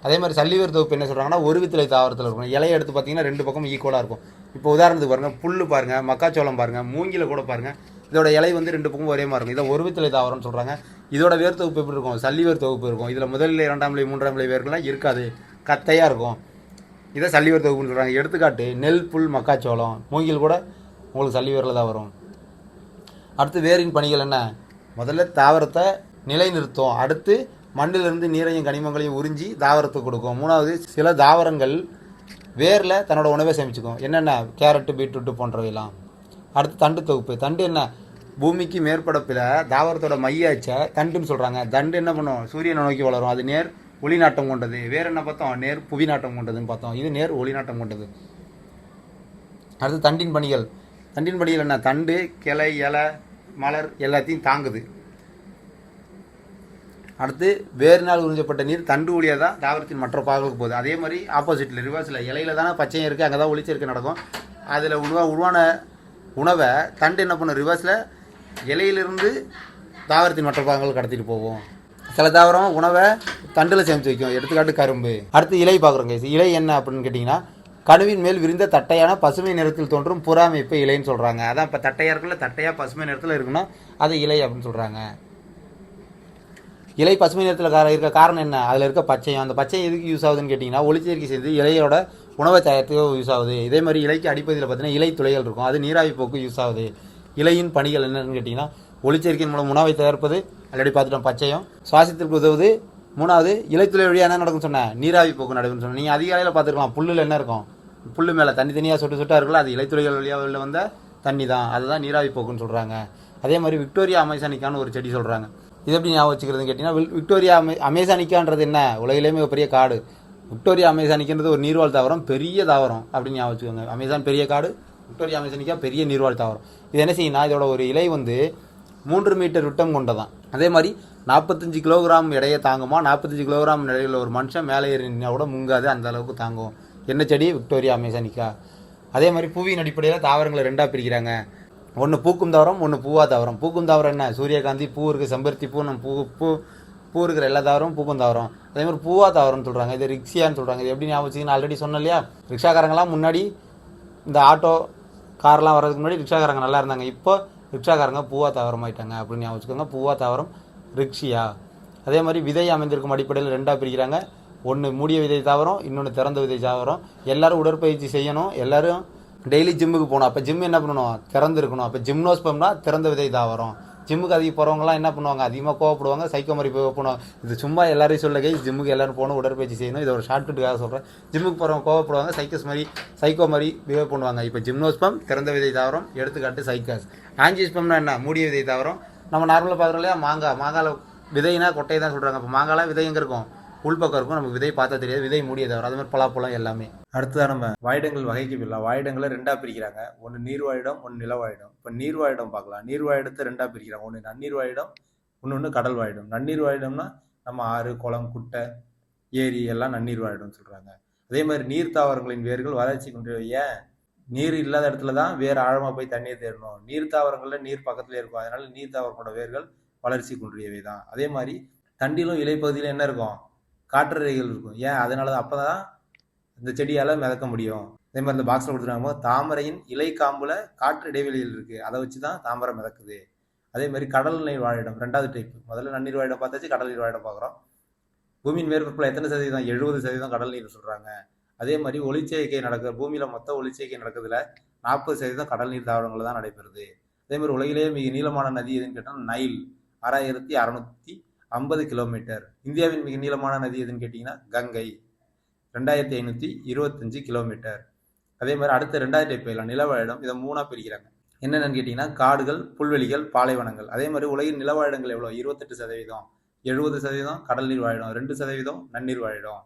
அதே மாதிரி சல்லிவேர் தொகுப்பு என்ன சொல்கிறாங்கன்னா, ஒரு வித்திலை தாவரத்தில் இருக்கும். இலையை எடுத்து பார்த்தீங்கன்னா 2 பக்கம் ஈக்குவலாக இருக்கும். இப்போ உதாரணத்துக்கு பாருங்கள், புல் பாருங்கள், மக்காச்சோளம் பாருங்கள், மூங்கில கூட பாருங்கள். இதோட இலை வந்து 2 பக்கம் ஒரே மாதிரி இருக்கும். இதை ஒரு வித்திலை தாவரம்னு சொல்கிறாங்க. இதோட வேர் தொகுப்பு எப்படி இருக்கும்? சல்லிவேர் தொகுப்பு இருக்கும். இதில் முதல் நிலை, 2ஆம் நிலை, 3ஆம் நிலை வேர்கள்லாம் இருக்காது, கத்தையாக இருக்கும். இதை சல்லிவேர் தொகுப்புன்னு சொல்கிறாங்க. எடுத்துக்காட்டு நெல், புல், மக்காச்சோளம், மூங்கில் கூட உங்களுக்கு சல்லிவேரில் தான் வரும். அடுத்து வேரின் பணிகள் என்ன? முதல்ல தாவரத்தை நிலைநிறுத்தும். அடுத்து மண்ணிலிருந்து நீரையும் கனிமங்களையும் உறிஞ்சி தாவரத்துக்கு கொடுக்கும். 3வது சில தாவரங்கள் வேரில் தன்னோட உணவை சேமிச்சுக்கும். என்னென்ன? கேரட்டு, பீட்ரூட்டு போன்றவையெல்லாம். அடுத்து தண்டு தொகுப்பு. தண்டு என்ன? பூமிக்கு மேற்படப்பில் தாவரத்தோட மையாச்சை தண்டுன்னு சொல்கிறாங்க. தண்டு என்ன பண்ணும்? சூரியனை நோக்கி வளரும். அது நேர் ஒளிநாட்டம் கொண்டது. வேறு என்ன பார்த்தோம்? நேர் புவிநாட்டம் கொண்டதுன்னு பார்த்தோம். இது நேர் ஒளிநாட்டம் கொண்டது. அடுத்து தண்டின் பணிகள். தண்டின் பணிகள் என்ன? தண்டு, கிளை, இலை, மலர் எல்லாத்தையும் தாங்குது. அடுத்து வேரினால் உறிஞ்சப்பட்ட நீர் தண்டு வழியாக தான் தாவரத்தின் மற்ற பாகங்களுக்கு போகுது. அதே மாதிரி ஆப்போசிட்டில் ரிவர்ஸில் இலையில தானே பச்சையும் இருக்குது, அங்கே தான் ஒளிச்சேர்க்கை நடக்கும். அதில் உருவான உணவை தண்டு என்ன பண்ணும்? ரிவர்ஸில் இலையிலிருந்து தாவரத்தின் மற்ற பாகங்கள் கடத்திட்டு போகும். சில தாவரம் உணவை தண்டில் சேமித்து வைக்கும். எடுத்துக்காட்டு கரும்பு. அடுத்து இலை பார்க்குறோங்க. இலை என்ன அப்படின்னு கேட்டிங்கன்னா, கணுவின் மேல் விரிந்த தட்டையான பசுமை நிறத்தில் தோன்றும் புறாமைப்பு இலைன்னு சொல்கிறாங்க. அதான் இப்போ தட்டையாக இருக்குல்ல, தட்டையாக பசுமை நிறத்தில் இருக்குன்னா அது இலை அப்படின்னு சொல்கிறாங்க. இலை பசுமை நிறத்தில் இருக்க காரணம் என்ன? அதில் இருக்க பச்சையம். அந்த பச்சையம் எதுக்கு யூஸ் ஆகுதுன்னு கேட்டிங்கன்னா, ஒளிச்சேர்க்கை செய்து இலையோட உணவை தயாரிக்க யூஸ் ஆகுது. இதே மாதிரி இலைக்கு அடிப்பகுதியில் பார்த்தீங்கன்னா இலை துளைகள் இருக்கும், அது நீராவி போக்கு யூஸ் ஆகுது. இலையின் பணிகள் என்னன்னு கேட்டிங்கன்னா, ஒளிச்சேர்க்கையின் மூலம் உணவை தயாரிப்பது, ஆல்ரெடி பார்த்துட்டோம் பச்சையம். சுவாசத்திற்கு உதவுது. 3வது இலைத்துளை வழியாக என்ன நடக்கும்னு சொன்னேன்? நீராவி போக்கு நடக்குன்னு சொன்னேன். நீங்கள் அதிகாலையில் பார்த்துருக்கலாம், புல்லில் என்ன இருக்கும்? புல் மேலே தனித்தனியாக சொட்டாக இருக்குல்ல, அது இலைத்துளைகள் வழியாக வந்த தண்ணி தான். அதுதான் நீராவி போக்குன்னு சொல்கிறாங்க. அதே மாதிரி விக்டோரியா அமேசானிக்கான்னு ஒரு செடி சொல்கிறாங்க. இது எப்படி ஞாபகம் வச்சுக்கிறதுன்னு கேட்டிங்கன்னா, விக்டோரியா அமேசானிக்கான்றது என்ன? உலகிலே மிகப்பெரிய காடு. விக்டோரியா அமேசானிக்கிறது ஒரு நீர்வாழ் தாவரம், பெரிய தாவரம் அப்படின்னு ஞாபகம் வச்சுக்கோங்க. அமேசான் பெரிய காடு, விக்டோரியா அமேசானிக்கா பெரிய நீர்வாழ் தாவரம். இது என்ன செய்யும்னா, இதோட ஒரு இலை வந்து 3 மீட்டர் விட்டம் கொண்டதான். அதே மாதிரி 45 கிலோகிராம் எடையை தாங்குமா. 45 கிலோகிராம் நிலையில் ஒரு மனுஷன் மேலே ஏறினா கூட முங்காது, அந்த அளவுக்கு தாங்கும். என்ன செடி? விக்டோரியா அமேசானிக்கா. அதே மாதிரி புவியின் அடிப்படையில் தாவரங்களை ரெண்டாக பிரிக்கிறாங்க. ஒன்று பூக்கும் தாவரம், ஒன்று பூவா தாவரம். பூக்கும் தாவரம் என்ன? சூரியகாந்தி, பூ இருக்குது, செம்பருத்தி பூ, நம்ம பூ இருக்கிற எல்லா தாவரமும் பூக்கும் தாவரம். அதே மாதிரி பூவா தாவரம்னு சொல்கிறாங்க. இது ரிக்ஷியான்னு சொல்கிறாங்க. இது எப்படி ஞாபகம் வச்சுக்கணும்? ஆல்ரெடி சொன்னேன் இல்லையா, ரிக்ஷாக்காரங்களாம் முன்னாடி இந்த ஆட்டோ கார்லாம் வர்றதுக்கு முன்னாடி ரிக்ஷாக்காரங்க நல்லா இருந்தாங்க. இப்போ ரிக்ஷாக்காரங்க பூவா தாவரம் ஆகிட்டாங்க அப்படின்னு ஞாபகம் வச்சுக்கோங்க. பூவா தாவரம் ரிக்ஷியா. அதே மாதிரி விதை அமைந்திருக்கும் அடிப்படையில் ரெண்டாக பிரிக்கிறாங்க. ஒன்று மூடிய விதை தாவரம், இன்னொன்று திறந்த விதை தாவரம். எல்லோரும் உடற்பயிற்சி செய்யணும், எல்லோரும் டெய்லி ஜிம்முக்கு போகணும். அப்போ ஜிம் என்ன பண்ணணும்? திறந்துருக்கணும். அப்போ ஜிம்னோஸ்பம்னா திறந்த விதை தாவரம். ஜிம்முக்கு அதிகம் போகிறவங்களாம் என்ன பண்ணுவாங்க? அதிகமாக கோவப்படுவாங்க, சைக்கோ மாதிரி போகணும். இது சும்மா எல்லாரையும் சொல்லுங்க, ஜிம்முக்கு எல்லோரும் போகணும், உடற்பயிற்சி செய்யணும். இது ஒரு ஷார்ட்கட்டுக்காக சொல்கிறேன். ஜிம்முக்கு போகிறவங்க கோவப்படுவாங்க, சைக்கோ மாதிரி பிஹேவ் பண்ணுவாங்க. இப்போ ஜிம்னோஸ்பம் திறந்த விதை தாவரம், எடுத்துக்காட்டு சைக்காஸ். ஆஞ்சிஸ்பம்னா என்ன? மூடிய விதை தாவரம். நம்ம நார்மலாக பார்க்குறோம் இல்லையா, மாங்காயில் விதைனா கொட்டையை தான் சொல்கிறாங்க. இப்போ மாங்காயில் விதை எங்கே இருக்கும்? உள்பக்கம் இருக்கும். நமக்கு விதை பார்த்தா தெரியாது. விதை மூடிய தவிர அது மாதிரி பலாப்பழம் எல்லாமே. அடுத்ததான் நம்ம வாழிடங்கள் வகைக்கு போயிடலாம். வாழிடங்களை ரெண்டாக பிரிக்கிறாங்க. ஒன்று நீர்வாழிடம், ஒன்று நிலவாழிடம். இப்போ நீர்வாழிடம் பார்க்கலாம். நீர்வாழிடத்தை ரெண்டாக பிரிக்கிறாங்க. ஒன்று நன்னீர் வாழிடம், ஒன்று கடல் வாழிடம். நன்னீர் வாழிடம்னா நம்ம ஆறு, குளம், குட்டை, ஏரி எல்லாம் நன்னீர் வாழிடம்னு சொல்கிறாங்க. அதே மாதிரி நீர் தாவரங்களின் வேர்கள் வளர்ச்சி கொண்டு ஏன் நீர் இல்லாத இடத்துல தான் வேறு ஆழமாக போய் தண்ணியை தேடணும். நீர் தாவரங்களில் நீர் பக்கத்தில் இருக்கும். அதனால நீர் தாவரங்களோட வேர்கள் வளர்ச்சி குன்றியவை தான். அதே மாதிரி தண்டிலும் இலைப்பகுதியில் என்ன இருக்கும்? காற்றறைகள் இருக்கும். ஏன்? அதனால தான் அப்போ தான் இந்த செடியால் மிதக்க முடியும். அதே மாதிரி இந்த பாக்ஸில் கொடுத்துருக்காங்க, தாமரையின் இலை காம்புல காற்று இடைவெளியில் இருக்குது. அதை வச்சு தான் தாமரை மிதக்குது. அதே மாதிரி கடல் நீர் வாழிடம் ரெண்டாவது டைப். முதல்ல நன்னீர் வாழிடம் பார்த்தாச்சு, கடல் நீர் வாழிடம் பார்க்குறோம். பூமியின் மேற்பரப்பில் எத்தனை சதவீதம்? 70% கடல் நீர் சொல்கிறாங்க. அதே மாதிரி ஒளிச்சேர்க்கை நடக்குது. பூமியில் மொத்த ஒளிச்சேர்க்கை நடக்குதுல 40% கடல் நீர் தாவரங்கள் தான் நடைபெறுது. அதே மாதிரி உலகிலேயே மிக நீளமான நதி எதுன்னு கேட்டால் நைல், 6650 கிலோமீட்டர். இந்தியாவின் மிக நீளமான நதி எதுன்னு கேட்டிங்கன்னா கங்கை, 2525 கிலோமீட்டர். அதே மாதிரி அடுத்த ரெண்டாவது டைப் போயிடலாம், நிலவாழிடம். இதை மூணாக பிரிக்கிறாங்க. என்னென்னு கேட்டிங்கன்னா காடுகள், புல்வெளிகள், பாலைவனங்கள். அதே மாதிரி உலகின் நிலவாழிடங்கள் எவ்வளோ? 28%. 70% கடல் நீர் வாழிடம், 2% நன்னீர் வாழிடம்.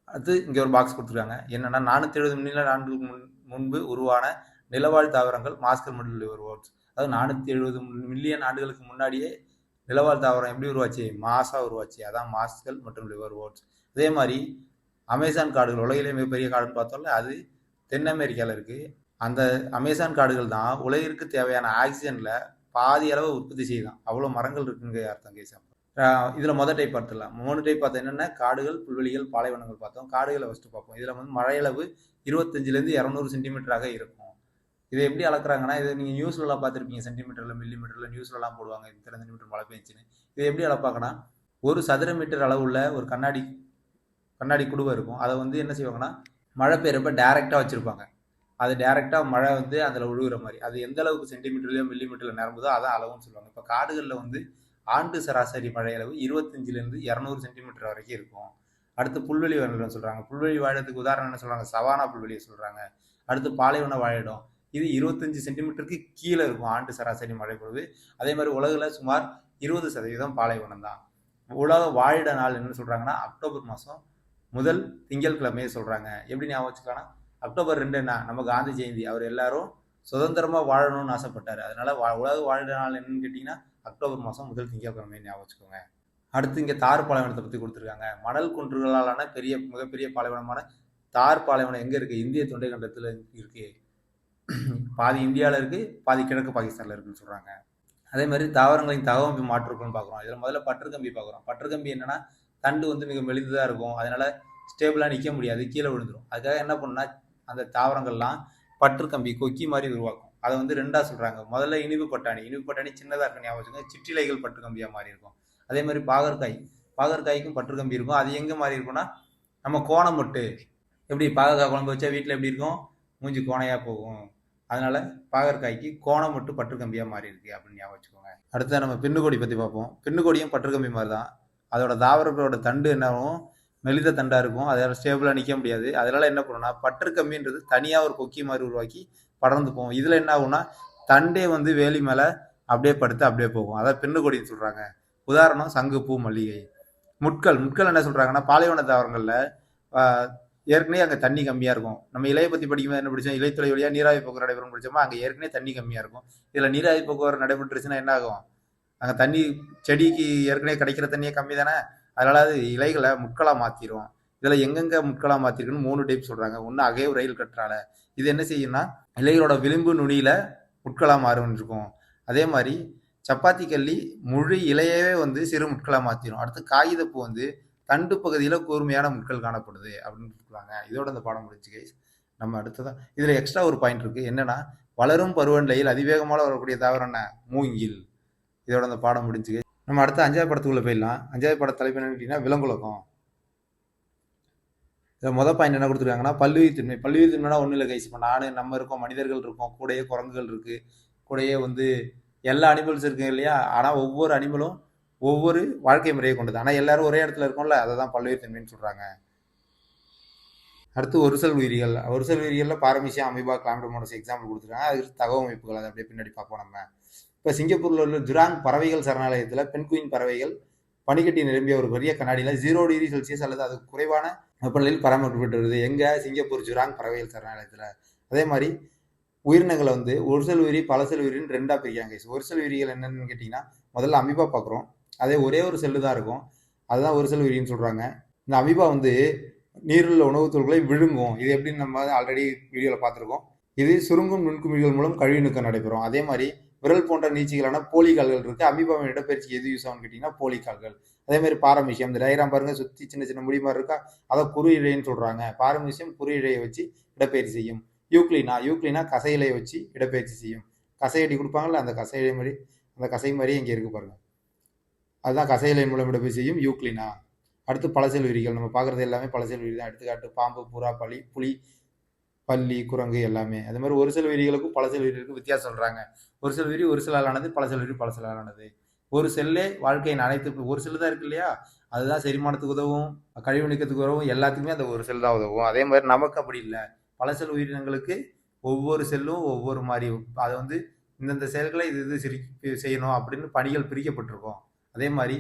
அடுத்து இங்கே ஒரு பாக்ஸ் கொடுத்துருக்காங்க. என்னென்னா 470 மில்லியன் ஆண்டுகளுக்கு முன்பு உருவான நிலவாழ் தாவரங்கள் மாஸ்கல் மற்றும் லிவர் வோர்ட்ஸ். அதாவது 470 மில்லியன் ஆண்டுகளுக்கு முன்னாடியே நிலவாழ் தாவரம் எப்படி உருவாச்சு? மாஸாக உருவாச்சு. அதான் மாஸ்கல் மற்றும் லிவர் வோர்ட்ஸ். அதே மாதிரி அமேசான் காடுகள் உலகிலே மிகப்பெரிய காடுன்னு பார்த்தோம்ல, அது தென் அமெரிக்காவில் இருக்குது. அந்த அமேசான் காடுகள் தான் உலகிற்கு தேவையான ஆக்சிஜனில் பாதி அளவு உற்பத்தி செய்யலாம். அவ்வளோ மரங்கள் இருக்குங்க அர்த்தம் கேஸ். இதில் மொதல் டைப் பார்த்துடலாம். 3 டைப் பார்த்தோம். என்னென்ன? காடுகள், புல்வெளிகள், பாலைவனங்கள் பார்த்தோம். காடுகளை ஃபஸ்ட்டு பார்ப்போம். இதில் வந்து மழையளவு 25 to 200 சென்டிமீட்டராக இருக்கும். இதை எப்படி அளக்குறாங்கன்னா, இதை நீங்கள் நியூஸ்லலாம் பார்த்துருப்பீங்க, சென்டிமீட்டரில், மில்லிமீட்டரில் நியூஸ்லலாம் போடுவாங்க இத்தனை சென்டிமீட்டர் மழை பெஞ்சுன்னு. இதை எப்படி அளப்பாங்கன்னா, 1 சதுர மீட்டர் அளவுள்ள ஒரு கண்ணாடி குடுவை இருக்கும். அதை வந்து என்ன செய்வாங்கன்னா, மழை பெய்யறப்ப டேரெக்டாக வச்சுருப்பாங்க. அது டேரெக்டாக மழை வந்து அதில் விழுகிற மாதிரி. அது எந்த அளவுக்கு சென்டிமீட்டர்லையோ மில்லிமீட்டரில் நிரம்புதோ அதான் அளவுன்னு சொல்லுவாங்க. இப்போ காடுகளில் வந்து ஆண்டு சராசரி மழை அளவு 25 to 200 சென்டிமீட்டர் வரைக்கும் இருக்கும். அடுத்து புல்வெளி வாழிடம் சொல்கிறாங்க. புல்வெளி வாழிடத்துக்கு உதாரணம் என்ன சொல்கிறாங்க? சவானா புல்வெளியை சொல்கிறாங்க. அடுத்து பாலைவன வாழிடம். இது 25 சென்டிமீட்டருக்கு கீழே இருக்கும் ஆண்டு சராசரி மழை பொழுது. அதே மாதிரி உலகில் சுமார் 20% பாலைவனம் தான். உலக வாழிட நாள் என்ன சொல்கிறாங்கன்னா, அக்டோபர் மாதம் முதல் திங்கட்கிழமையை சொல்கிறாங்க. எப்படி ஞாபகம் வச்சுக்கலாம்? அக்டோபர் 2 என்ன? நம்ம காந்தி ஜெயந்தி. அவர் எல்லாரும் சுதந்திரமாக வாழணும்னு ஆசைப்பட்டார். அதனால உலக வாழிட நாள் என்னன்னு கேட்டிங்கன்னா அக்டோபர் மாதம் முதல் திங்கட்கிழமை ஞாபகம் வச்சுக்கோங்க. அடுத்து இங்கே தார் பாலைவனத்தை பற்றி கொடுத்துருக்காங்க. மணல் குன்றுகளாலான மிகப்பெரிய பாலைவனமான தார் பாலைவனம் எங்கே இருக்குது? இந்திய தொண்டை கண்டத்தில் இருக்குது. பாதி இந்தியாவில் இருக்குது, பாதி கிழக்கு பாகிஸ்தானில் இருக்குன்னு சொல்கிறாங்க. அதே மாதிரி தாவரங்களின் தகவமைப்பு மாற்றுக்கள்னு பார்க்குறோம். இதில் முதல்ல பற்றுக்கம்பி பார்க்குறோம். பற்றுக்கம்பி என்னென்னா, தண்டு வந்து மிக மெலிந்ததாக இருக்கும். அதனால் ஸ்டேபிளாக நிற்க முடியாது, கீழே விழுந்துடும். அதுக்காக என்ன பண்ணுன்னா, அந்த தாவரங்கள்லாம் பற்றுக்கம்பி கொக்கி மாதிரி உருவாக்கும். அதை வந்து ரெண்டாக சொல்கிறாங்க. முதல்ல இனிப்பு பட்டாணி சின்னதாக இருக்கும் ஞாபகம் வச்சுக்கோங்க. சிற்றிலைகள் பற்றுக்கம்பியாக மாறி இருக்கும். அதே மாதிரி பாகற்காய்க்கும் பற்றுக்கம்பி இருக்கும். அது எங்கே மாறி இருக்கும்னா, நம்ம கோணமொட்டு எப்படி பாகற்காய் குழம்பு வச்சா வீட்டில் எப்படி இருக்கும்? மூஞ்சி கோணையாக போகும். அதனால பாகற்காய்க்கு கோணமொட்டு பற்றுக்கம்பியாக மாறி இருக்கு அப்படின்னு ஞாபகம் வச்சுக்கோங்க. அடுத்து நம்ம பின்னுக்கொடி பற்றி பார்ப்போம். பின்னுக்கொடியும் பற்றுக்கம்பி மாதிரி தான். அதோட தாவரத்தோட தண்டு என்னவும் மெலித தண்டாக இருக்கும். அதோட ஸ்டேபிளாக நிற்க முடியாது. அதனால என்ன பண்ணுன்னா, பற்றுக்கம்பின்றது தனியாக ஒரு கொக்கி மாதிரி உருவாக்கி படர்ந்து போகும். இதில் என்ன ஆகும்னா, தண்டே வந்து வேலி மேலே அப்படியே படுத்து அப்படியே போகும். அதான் பின்னுக்கொடின்னு சொல்கிறாங்க. உதாரணம் சங்குப்பூ, மல்லிகை. முட்கள் என்ன சொல்கிறாங்கன்னா, பாலைவன தாவரங்களில் ஏற்கனவே அங்கே தண்ணி கம்மியாக இருக்கும். நம்ம இலையை பற்றி படிக்கும்போது என்ன படித்தோம்? இலைத்துறை வழியாக நீராவி போக்குவரத்து நடைபெறும் படித்தோமா? அங்கே ஏற்கனவே தண்ணி கம்மியாக இருக்கும். இதில் நீராவி போக்குவரத்து நடைபெற்றுச்சுன்னா என்ன ஆகும்? அங்கே தண்ணி செடிக்கு ஏற்கனவே கிடைக்கிற தண்ணியே கம்மி தானே. அதனால் அது இலைகளை முட்களாக மாற்றிடும். இதில் எங்கெங்கே முட்களாக மாற்றிருக்குன்னு 3 டைப் சொல்கிறாங்க. ஒன்று அகேவ் ரயில் கற்றாழை, இது என்ன செய்யும்னா இலைகளோட விளிம்பு நுனியில் முட்களாக மாறும்னு இருக்கும். அதே மாதிரி சப்பாத்தி கல்லி முழு இலையவே வந்து சிறு முட்களாக மாற்றிடும். அடுத்து காகிதப்பூ வந்து தண்டு பகுதியில் கூர்மையான முட்கள் காணப்படுது அப்படின்னு சொல்லுவாங்க. இதோட இந்த பாடம் முடிச்சு கைஸ். நம்ம அடுத்ததான் இதில் எக்ஸ்ட்ரா ஒரு பாயிண்ட் இருக்குது. என்னென்னா வளரும் பருவநிலையில் அதிவேகமாக வரக்கூடிய தாவரம் என்ன? மூங்கில். இதோட அந்த பாடம் முடிஞ்சு. நம்ம அடுத்த 5வது படத்துக்குள்ளே போயிடலாம். 5வது பட தலைப்பு என்னன்னு கேட்டிங்கன்னா விலங்குலகம். இதில் மொதல் பாயிண்ட் என்ன கொடுத்துருக்காங்கன்னா பல்லுயிர்த்தன்மை. பல்லுயிர்த்தன்மைனா ஒன்றும் இல்லை கைஸ். இப்போ நம்ம இருக்கோம், மனிதர்கள் இருக்கோம், கூடயே குரங்குகள் இருக்குது, கூடயே வந்து எல்லா அனிமல்ஸ் இருக்குங்க இல்லையா. ஆனால் ஒவ்வொரு அனிமலும் ஒவ்வொரு வாழ்க்கை முறையை கொண்டது. ஆனால் எல்லாரும் ஒரே இடத்துல இருக்கோம்ல, அதை தான் பல்லுயிர்த்தன்மைன்னு சொல்கிறாங்க. அடுத்து ஒரு செல் உயிரிகள். ஒரு செல் உயிரிகளில் பாரமீசியா, அமீபா, கிளாமிடோமோனஸ் எக்ஸாம்பிள் கொடுத்துருக்காங்க. அதுக்கு தகவமைப்புகள் அதை அப்படியே பின்னாடி பார்ப்போம் நம்ம. இப்போ சிங்கப்பூரில் உள்ள ஜுராங் பறவைகள் சரணாலயத்தில் பென்குயின் பறவைகள் பனிக்கட்டி நிரம்பிய ஒரு பெரிய கண்ணாடியில் 0 டிகிரி செல்சியஸ் அல்லது அதுக்கு குறைவான வெப்பநிலையில் பராமரிக்கப்பட்டு வருது. எங்கே? சிங்கப்பூர் ஜுராங் பறவைகள் சரணாலயத்தில். அதே மாதிரி உயிரினங்களை வந்து ஒரு செல் உயிரி, பல செல் உயிரின்னு 2ஆக பிரிக்காங்க. ஒரு செல் உயிரிகள் என்னென்னு கேட்டிங்கன்னா முதல்ல அமீபா பார்க்குறோம். அதே ஒரே ஒரு செல்லு தான் இருக்கும், அதுதான் ஒரு செல் உயிரின்னு சொல்கிறாங்க. இந்த அமீபா வந்து நீரில் உணவுத் பொருட்களை விழுங்கும். இது எப்படின்னு நம்ம ஆல்ரெடி வீடியோவில் பார்த்துருக்கோம். இது சுருங்கும் நுண்குமிழ்கள் மூலம் கழிவு நீக்கம் நடைபெறும். அதே மாதிரி விரல் போன்ற நீச்சிகளான போலிகால்கள் இருக்குது. அமீபாவின் இடப்பெயர்ச்சிக்கு எது யூஸ் ஆகும்னு கேட்டிங்கன்னா போலிகால்கள். அதே மாதிரி பாரமீசியம், இந்த டயக்ராம் பாருங்கள், சுற்றி சின்ன சின்ன முடி மாதிரி இருக்கா, அதை குறு இழைன்னு சொல்கிறாங்க. பாரமீசியம் குறு இழையை வச்சு இடப்பெயர்ச்சி செய்யும். யூக்ளினா கசை இலையை வச்சு இடப்பெயர்ச்சி செய்யும். கசையடி கொடுப்பாங்கல்ல, அந்த கசை இலை மாதிரி, அந்த கசை மாதிரி இங்கே இருக்குது பாருங்கள், அதுதான் கசை இலையின் மூலம் இடப்பெயர்ச்சி செய்யும் யூக்ளினா. அடுத்து பழசெல் உயிரிகள். நம்ம பார்க்குறது எல்லாமே பழசெல் உயிரி தான். எடுத்துக்காட்டு பாம்பு, புறா, புலி, பல்லி, குரங்கு எல்லாமே. அது மாதிரி ஒரு சில உயிரிகளுக்கும் பல சில உயிரிகளுக்கும் வித்தியாசம் சொல்கிறாங்க. ஒரு சில உயிரி ஒரு சிலாலானது, பல சில உயிரி பல சிலாலானது. ஒரு செல்லே வாழ்க்கையின் அனைத்து, ஒரு செல்லு தான் இருக்கு இல்லையா, அதுதான் செரிமானத்துக்கு உதவும், கழிவு நீக்கத்துக்கு உதவும், எல்லாத்துக்குமே அந்த ஒரு செல் தான் உதவும். அதே மாதிரி நமக்கு அப்படி இல்லை. பல செல் உயிரினங்களுக்கு ஒவ்வொரு செல்லும் ஒவ்வொரு மாதிரி, அதை வந்து இந்தந்த செயல்களை இது செய்யணும் அப்படின்னு பணிகள் பிரிக்கப்பட்டிருக்கும். அதே மாதிரி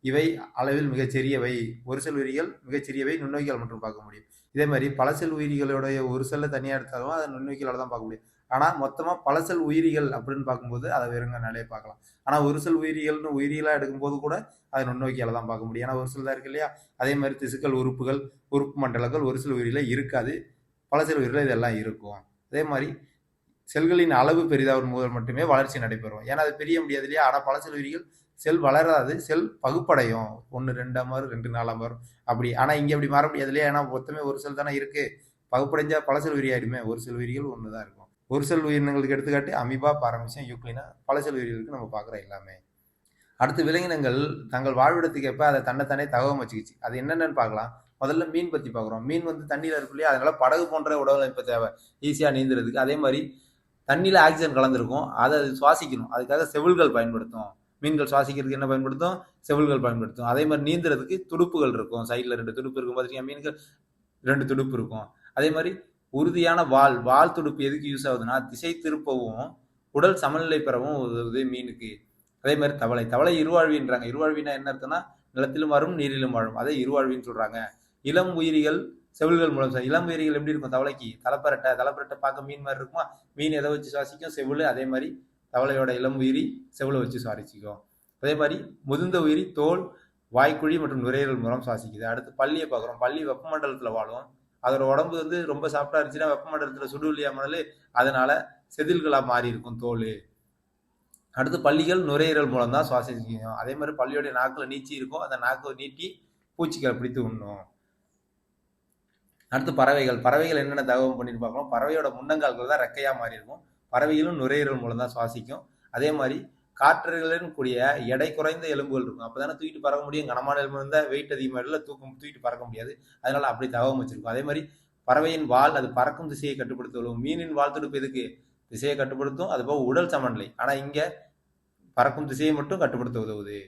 இவை அளவில் மிகச்சிறியவை. ஒரு செல் உயிரிகள் மிகச்சிறியவை, நுண்ணோக்கியால் மட்டும் பார்க்க முடியும். இதே மாதிரி பல செல் உயிரிகளுடைய ஒரு செல்லை தனியாக எடுத்தாலும் அதை நுண்ணோக்கியால் தான் பார்க்க முடியும். ஆனால் மொத்தமாக பல செல் உயிரிகள் அப்படின்னு பார்க்கும்போது அதை வெறுங்க நிலையை பார்க்கலாம். ஆனால் ஒரு செல் உயிரிகள்னு உயிரிகளாக எடுக்கும்போது கூட அதை நுண்ணோக்கியால் தான் பார்க்க முடியும். ஏன்னா ஒரு செல் தான் இருக்கு இல்லையா. அதே மாதிரி திசுக்கள், உறுப்புகள், உறுப்பு மண்டலங்கள் ஒரு சில உயிரில் இருக்காது, பல சில உயிரில் இதெல்லாம் இருக்கும். அதே மாதிரி செல்களின் அளவு பெரிதாகும் போது மட்டுமே வளர்ச்சி நடைபெறும். ஏன்னா அது பெரிய முடியாது இல்லையா. ஆனால் பல சில உயிரிகள் செல் வளராது, செல் பகுப்படையும். 1 2 மாறும், 2 4 மாறும் அப்படி. ஆனால் இங்கே அப்படி மாற முடியாது இல்லையா. ஏன்னா மொத்தமே ஒரு செல் தானே இருக்குது. பகுப்படைஞ்சா பல செல் உயிரி ஆயிடுமே. ஒரு செல் உயிரிகள் ஒன்று தான் இருக்கும். ஒரு செல் உயிரினங்களுக்கு எடுத்துக்காட்டு அமீபா, பாரமீசியம், யூக்ளினா. பல செல் உயிரிகளுக்கு நம்ம பார்க்குற எல்லாமே. அடுத்து விலங்கினங்கள் தங்கள் வாழ்விடத்துக்கு எப்போ அதை தன்னைத்தானே தகவம் வச்சுக்கிச்சு. அது என்னென்னு பார்க்கலாம். முதல்ல மீன் பற்றி பார்க்குறோம். மீன் வந்து தண்ணியில் இருக்கு இல்லையா, அதனால படகு போன்ற உடலமைப்பு தேவை ஈஸியாக நீந்துறதுக்கு. அதே மாதிரி தண்ணியில் ஆக்சிஜன் கலந்துருக்கும், அதை சுவாசிக்கணும். அதுக்காக செவில்கள் பயன்படுத்தும். மீன்கள் சுவாசிக்கிறதுக்கு என்ன பயன்படுத்தும்? செவில்கள் பயன்படுத்தும். அதே மாதிரி நீந்துறதுக்கு துடுப்புகள் இருக்கும். சைடில் 2 துடுப்பு இருக்கும் பார்த்தீங்கன்னா, மீனுக்கு 2 துடுப்பு இருக்கும். அதே மாதிரி உறுதியான வால் துடுப்பு எதுக்கு யூஸ் ஆகுதுன்னா திசை திருப்பவும் உடல் சமநிலை பெறவும் உதவுது மீனுக்கு. அதே மாதிரி தவளை இருவாழ்வின்றாங்க. இருவாழ்வினா என்ன அர்த்தம்னா நிலத்திலும் வாழும், நீரிலும் வாழும், அதை இருவாழ்வின்னு சொல்றாங்க. இளம் உயிரிகள் செவில்கள் மூலம். இளம் உயிரிகள் எப்படி இருக்கும்? தவளைக்கு தலைப்பரட்டை பார்க்க மீன் மாதிரி இருக்குமா. மீன் எதை வச்சு சுவாசிக்கும்? செவிலு. அதே மாதிரி தவளையோட இளம் உயிரி செவிலை வச்சு சுவாசிக்கும். அதே மாதிரி முதிர்ந்த உயிரி தோல், வாய்க்குழி மற்றும் நுரையீரல் மூலம் சுவாசிக்குது. அடுத்து பல்லியை பார்க்குறோம். பல்லி வெப்பமண்டலத்தில் வாழும். அதோட உடம்பு வந்து ரொம்ப சாஃப்டா இருந்துச்சுன்னா வெப்பமண்டலத்தில் சுடு இல்லையா மணல், அதனால செதில்களாக மாறி இருக்கும் தோல். அடுத்து பல்லிகள் நுரையீரல் மூலம் தான் சுவாசிக்கும். அதே மாதிரி பல்லியோடைய நாக்கில் நீச்சி இருக்கும், அந்த நாக்கை நீட்டி பூச்சிகளை பிடித்து உண்ணும். அடுத்து பறவைகள் என்னென்ன தகவல் பண்ணிட்டு பார்க்கணும். பறவையோட முன்னங்கால்கள் தான் ரெக்கையா மாறி இருக்கும். பறவைகளும் நுரையீரல் மூலம் தான் சுவாசிக்கும். அதே மாதிரி காற்றுகளின் கூடிய எடை குறைந்த எலும்புகள் இருக்கும். அப்பதானே தூக்கிட்டு பறக்க முடியும். கனமான எலும்பு இருந்தால் வெயிட் அதிகமாக இல்லை, தூக்கிட்டு பறக்க முடியாது. அதனால அப்படி தகவல் வச்சிருக்கும். அதே மாதிரி பறவையின் வால் அது பறக்கும் திசையை கட்டுப்படுத்தும். மீனின் வால் துடுப்பு எதுக்கு? திசையை கட்டுப்படுத்தும். அது போக உடல் சமநிலை. ஆனா இங்க பறக்கும் திசையை மட்டும் கட்டுப்படுத்த உதவுது.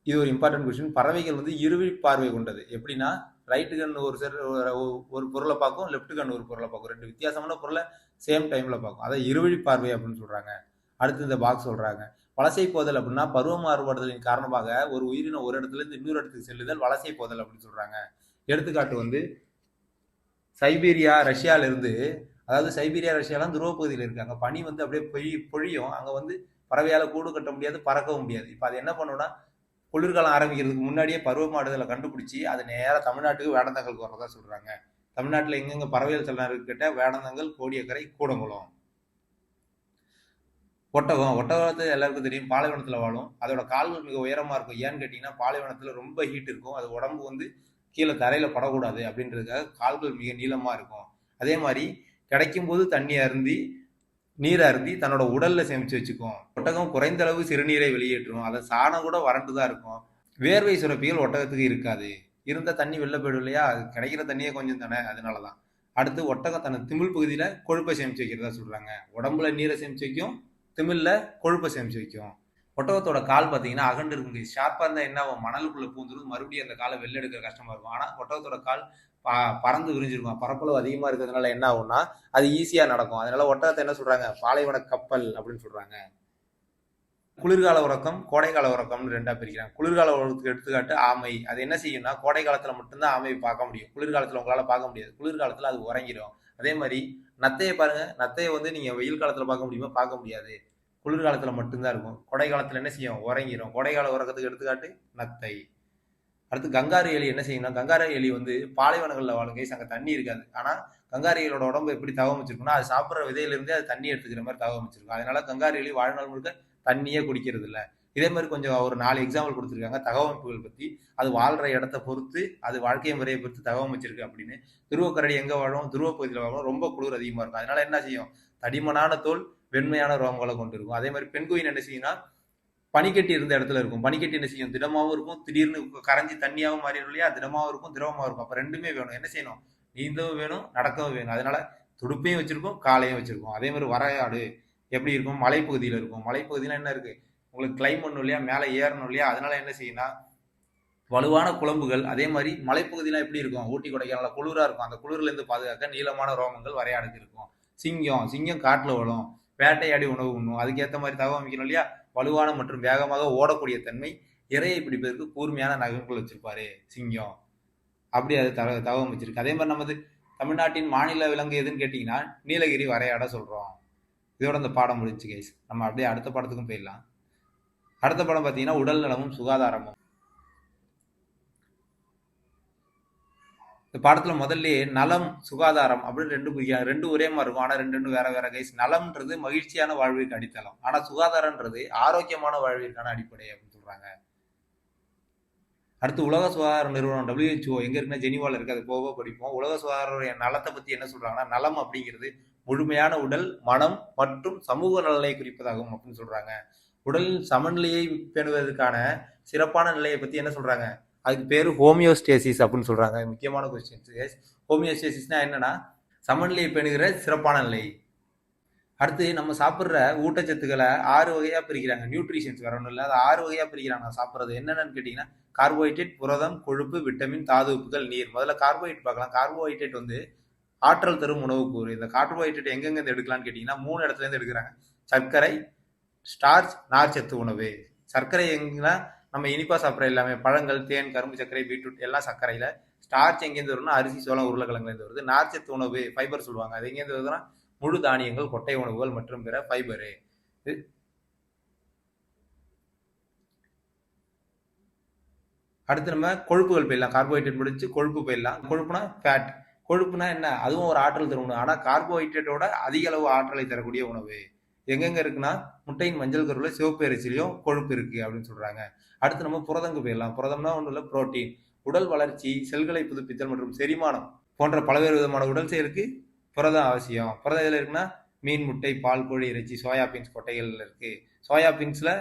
இது ஒரு இம்பார்ட்டன்ட் கொஸ்டின். பறவைகள் வந்து இருவிழி பார்வை கொண்டது. எப்படின்னா ரைட்டு கண் ஒரு பொருளை பார்க்கும், லெஃப்ட் கண் ஒரு பொருளை பார்க்கும். 2 வித்தியாசமான பொருளை சேம் டைம்ல பார்க்கும். அதை இருவிழி பார்வை அப்படின்னு சொல்றாங்க. அடுத்து இந்த பாக்ஸ் சொல்றாங்க. வலசை போதல் அப்படின்னா பருவ மாறுபடுதலின் காரணமாக ஒரு உயிரினம் ஒரு இடத்துல இருந்து இன்னொரு இடத்துக்கு செல்லுதல் வலசை போதல் அப்படின்னு சொல்றாங்க. எடுத்துக்காட்டு வந்து சைபீரியா, ரஷ்யால இருந்து, அதாவது சைபீரியா, ரஷ்யாலாம் துருவ பகுதியில் இருக்கு. அங்க பனி வந்து அப்படியே பொழியும். அங்க வந்து பறவையால கூடு கட்ட முடியாது, பறக்கவும் முடியாது. இப்ப அது என்ன பண்ணும்னா குளிர்காலம் ஆரம்பிக்கிறதுக்கு முன்னாடியே பருவ மாடுதலை கண்டுபிடிச்சி அது நேராக தமிழ்நாட்டுக்கு வேடந்தாங்கலுக்கு வரதா சொல்றாங்க. தமிழ்நாட்டில் எங்கெங்க பறவைகள் சரணாலயம் கிட்ட வேடந்தாங்கல், கோடியக்கரை, கூடங்குளம். ஒட்டகத்தை எல்லாருக்கும் தெரியும், பாலைவனத்தில் வாழும். அதோட கால்கள் மிக உயரமா இருக்கும். ஏன்னு கேட்டீங்கன்னா பாலைவனத்தில் ரொம்ப ஹீட் இருக்கும். அது உடம்பு வந்து கீழே தரையில படக்கூடாது அப்படின்றதுக்காக கால்கள் மிக நீளமா இருக்கும். அதே மாதிரி கிடைக்கும் போது தண்ணி அருந்தி நீரை அருந்தி தன்னோட உடல்ல சேமிச்சு வச்சுக்கும். ஒட்டகம் குறைந்த அளவு சிறுநீரை வெளியேற்றும். அதை சாணம் கூட வறண்டுதான் இருக்கும். வேர்வை சுரப்பிகள் ஒட்டகத்துக்கு இருக்காது. இருந்த தண்ணி வெளில போயிடும் இல்லையா, அது கிடைக்கிற தண்ணியே கொஞ்சம் தானே, அதனாலதான். அடுத்து ஒட்டகம் தனது திமிழ் பகுதியில கொழுப்பை சேமிச்சு வைக்கிறதா சொல்றாங்க. உடம்புல நீரை சேமிச்சு வைக்கும், திமிழ்ல கொழுப்பை சேமிச்சு வைக்கும். ஒட்டகத்தோட கால் பார்த்தீங்கன்னா அகண்டு இருக்குங்க. ஷார்ப்பா இருந்தா என்ன ஆகும், மணலுக்குள்ள பூந்துடும், மறுபடியும் அந்த காலை வெளில எடுக்கிற கஷ்டமா இருக்கும். ஆனா ஒட்டகத்தோட கால் பறந்து விரிஞ்சிருக்கும். பரப்பளவு அதிகமா இருக்கிறதுனால என்ன ஆகும்னா அது ஈஸியா நடக்கும். அதனால ஒட்டகத்தை என்ன சொல்றாங்க, பாலைவன கப்பல் அப்படின்னு சொல்றாங்க. குளிர்கால உறக்கம், கோடைக்கால உறக்கம்னு ரெண்டா பிரிக்கிறாங்க. குளிர்கால உறக்கத்துக்கு எடுத்துக்காட்டு ஆமை. அது என்ன செய்யும்னா கோடை காலத்துல மட்டும்தான் ஆமையை பார்க்க முடியும், குளிர்காலத்துல உங்களால பார்க்க முடியாது. குளிர்காலத்துல அது உறங்கிடும். அதே மாதிரி நத்தையை பாருங்க, நத்தையை வந்து நீங்க வெயில் காலத்துல பார்க்க முடியுமா, பார்க்க முடியாது. குளிர்காலத்துல மட்டும்தான் இருக்கும். கோடை காலத்துல என்ன செய்யும், உறங்கிடும். கோடைக்கால உறக்கத்துக்கு எடுத்துக்காட்டு நத்தை. அடுத்து கங்காரு எலி என்ன செய்யும்னா, கங்காரு எலி வந்து பாலைவனங்கள்ல வாழும் கைஸ், அங்க தண்ணி இருக்காது. ஆனா கங்காரு எலியோட உடம்பு எப்படி தகவமைச்சிருக்கும்னா, அது சாப்பிட்ற விதையிலிருந்தே அது தண்ணி எடுத்துக்கிற மாதிரி தகவமைச்சிருக்கும். அதனால கங்காரு எலி வாழ்நாள் முழுக்க தண்ணியே குடிக்கிறது இல்லை. இதே மாதிரி கொஞ்சம் ஒரு 4 எக்ஸாம்பிள் கொடுத்துருக்காங்க தகவமைப்புகள் பத்தி. அது வாழ்ற இடத்த பொறுத்து, அது வாழ்க்கை முறையை பொறுத்து தகவமைச்சிருக்கு அப்படின்னு. துருவக்கரடி எங்க வாழும், துருவ பகுதியில் வாழும், ரொம்ப குளிர் அதிகமா இருக்கும். அதனால என்ன செய்யும், தடிமனான தோல், வெண்மையான ரோமங்களை கொண்டு இருக்கும். அதே மாதிரி பெண்குயின் என்ன செய்யும்னா, பனிக்கட்டி இருந்த இடத்துல இருக்கும். பனிக்கட்டி என்ன செய்யும், திடமாவும் இருக்கும், திடீர்னு கரைஞ்சி தண்ணியாவும் மாறிடும் இல்லையா, திடமாவும் இருக்கும், திரவமாவும் இருக்கும். அப்ப ரெண்டுமே வேணும். என்ன செய்யணும், நீந்தவும் வேணும், நடக்கவும் வேணும். அதனால துடுப்பையும் வச்சிருக்கும், காலையும் வச்சிருக்கும். அதே மாதிரி வரையாடு எப்படி இருக்கும், மலைப்பகுதியில் இருக்கும். மலைப்பகுதியில என்ன இருக்கு, உங்களுக்கு கிளைம் பண்ணணும் இல்லையா, மேலே ஏறணும் இல்லையா, அதனால என்ன செய்யும்னா வலுவான குழம்புகள். அதே மாதிரி மலைப்பகுதியெல்லாம் எப்படி இருக்கும், ஊட்டி கொடைக்கானல குளிரா இருக்கும். அந்த குளிர்ல இருந்து பாதுகாக்க நீளமான ரோமங்கள் வரையாடுக்கு இருக்கும். சிங்கம் காட்டுல வரும், வேட்டையாடி உணவு உண்ணும். அதுக்கேற்ற மாதிரி தகவமைக்கணும் இல்லையா. வலுவான மற்றும் வேகமாக ஓடக்கூடிய தன்மை, இரையை பிடிப்பதற்கு கூர்மையான நகங்கள் வச்சிருப்பாரு சிங்கம். அப்படி அது தகவமைச்சிருக்கு. அதே மாதிரி நமது தமிழ்நாட்டின் மாநில விலங்கு எதுன்னு கேட்டீங்கன்னா நீலகிரி வரையாட சொல்றோம். இதோட இந்த பாடம் முடிஞ்சு கைஸ். நம்ம அப்படியே அடுத்த பாடத்துக்கும் போயிடலாம். அடுத்த படம் பார்த்தீங்கன்னா உடல் நலமும் சுகாதாரமும். இந்த பாடத்துல முதல்ல நலம் சுகாதாரம் அப்படின்னு ரெண்டு ஒரே மாதிரி இருக்கும். ஆனா ரெண்டு வேற வேற கைஸ். நலம்ன்றது மகிழ்ச்சியான வாழ்விற்கு அடித்தளம், ஆனா சுகாதாரம்ன்றது ஆரோக்கியமான வாழ்விற்கான அடிப்படை அப்படின்னு சொல்றாங்க. அடுத்து உலக சுகாதார நிறுவனம் WHO எங்க இருக்குன்னா ஜெனிவால இருக்கு. அது போக படிப்போம். உலக சுகாதார நலத்தை பத்தி என்ன சொல்றாங்கன்னா, நலம் அப்படிங்கிறது முழுமையான உடல், மனம் மற்றும் சமூக நலனை குறிப்பதாகும் அப்படின்னு சொல்றாங்க. உடலின் சமநிலையை பேணுவதற்கான சிறப்பான நிலையை பத்தி என்ன சொல்றாங்க, அதுக்கு பேரு ஹோமியோஸ்டேசிஸ் அப்படின்னு சொல்றாங்க. முக்கியமான கொஸ்டின்ஸ். ஹோமியோஸ்டேசிஸ்னா என்னன்னா, சமநிலையை பேணுகிற சிறப்பான நிலை. அடுத்து நம்ம சாப்பிட்ற ஊட்டச்சத்துக்களை 6 வகையா பிரிக்கிறாங்க. நியூட்ரிஷன்ஸ் வேற ஒன்றும் இல்லை, அது 6 வகையா பிரிக்கிறாங்க சாப்பிட்றது. என்னென்னு கேட்டீங்கன்னா கார்போஹைட்ரேட், புரதம், கொழுப்பு, விட்டமின், தாது உப்புகள், நீர். முதல்ல கார்போஹைட்ரேட் பார்க்கலாம். கார்போஹைட்ரேட் வந்து ஆற்றல் தரும் உணவு கூறு. இந்த கார்போஹைட்ரேட் எங்கெங்க இருந்து எடுக்கலாம்னு கேட்டீங்கன்னா 3 இடத்துல இருந்து எடுக்கிறாங்க. சர்க்கரை, ஸ்டார்ச், நார்ச்சத்து உணவு. சர்க்கரை எங்கன்னா நம்ம இனிப்பா சாப்பிட்ற எல்லாமே, பழங்கள், தேன், கரும்பு சர்க்கரை, பீட்ரூட் எல்லாம் சர்க்கரையில. ஸ்டார்ச் எங்கேருந்து வரும்னா அரிசி, சோளம், உருளைக்கிழங்குல இருந்து வருது. நார்ச்சத்து உணவு ஃபைபர் சொல்லுவாங்க, அது எங்கேருந்து வருதுன்னா முழு தானியங்கள், கொட்டை உணவுகள் மற்றும் பிற ஃபைபரு. அடுத்து நம்ம கொழுப்புகள் போயிடலாம். கார்போஹைட்ரேட் முடிச்சு கொழுப்பு போயிடலாம். கொழுப்புனா ஃபேட். கொழுப்புனா என்ன, அதுவும் ஒரு ஆற்றல் தரும் உணவு. ஆனால் கார்போஹைட்ரேட்டோட அதிக அளவு ஆற்றலை தரக்கூடிய உணவு எங்கெங்க இருக்குன்னா முட்டையின் மஞ்சள் கருவுல சிவப்பு இறைச்சிலையும் கொழுப்பு இருக்கு அப்படின்னு சொல்றாங்க. அடுத்து நம்ம புரதங்க போயிடலாம். புரதம்னா ஒன்றும் இல்லை, புரோட்டீன். உடல் வளர்ச்சி, செல்களை புதுப்பித்தல் மற்றும் செரிமானம் போன்ற பல்வேறு விதமான உடல் செயலுக்கு புரதம் அவசியம். புரதம் இதில் இருக்குன்னா மீன், முட்டை, பால், கோழி இறைச்சி, சோயாபீன்ஸ் கொட்டைகள் இருக்கு. சோயாபீன்ஸ்ல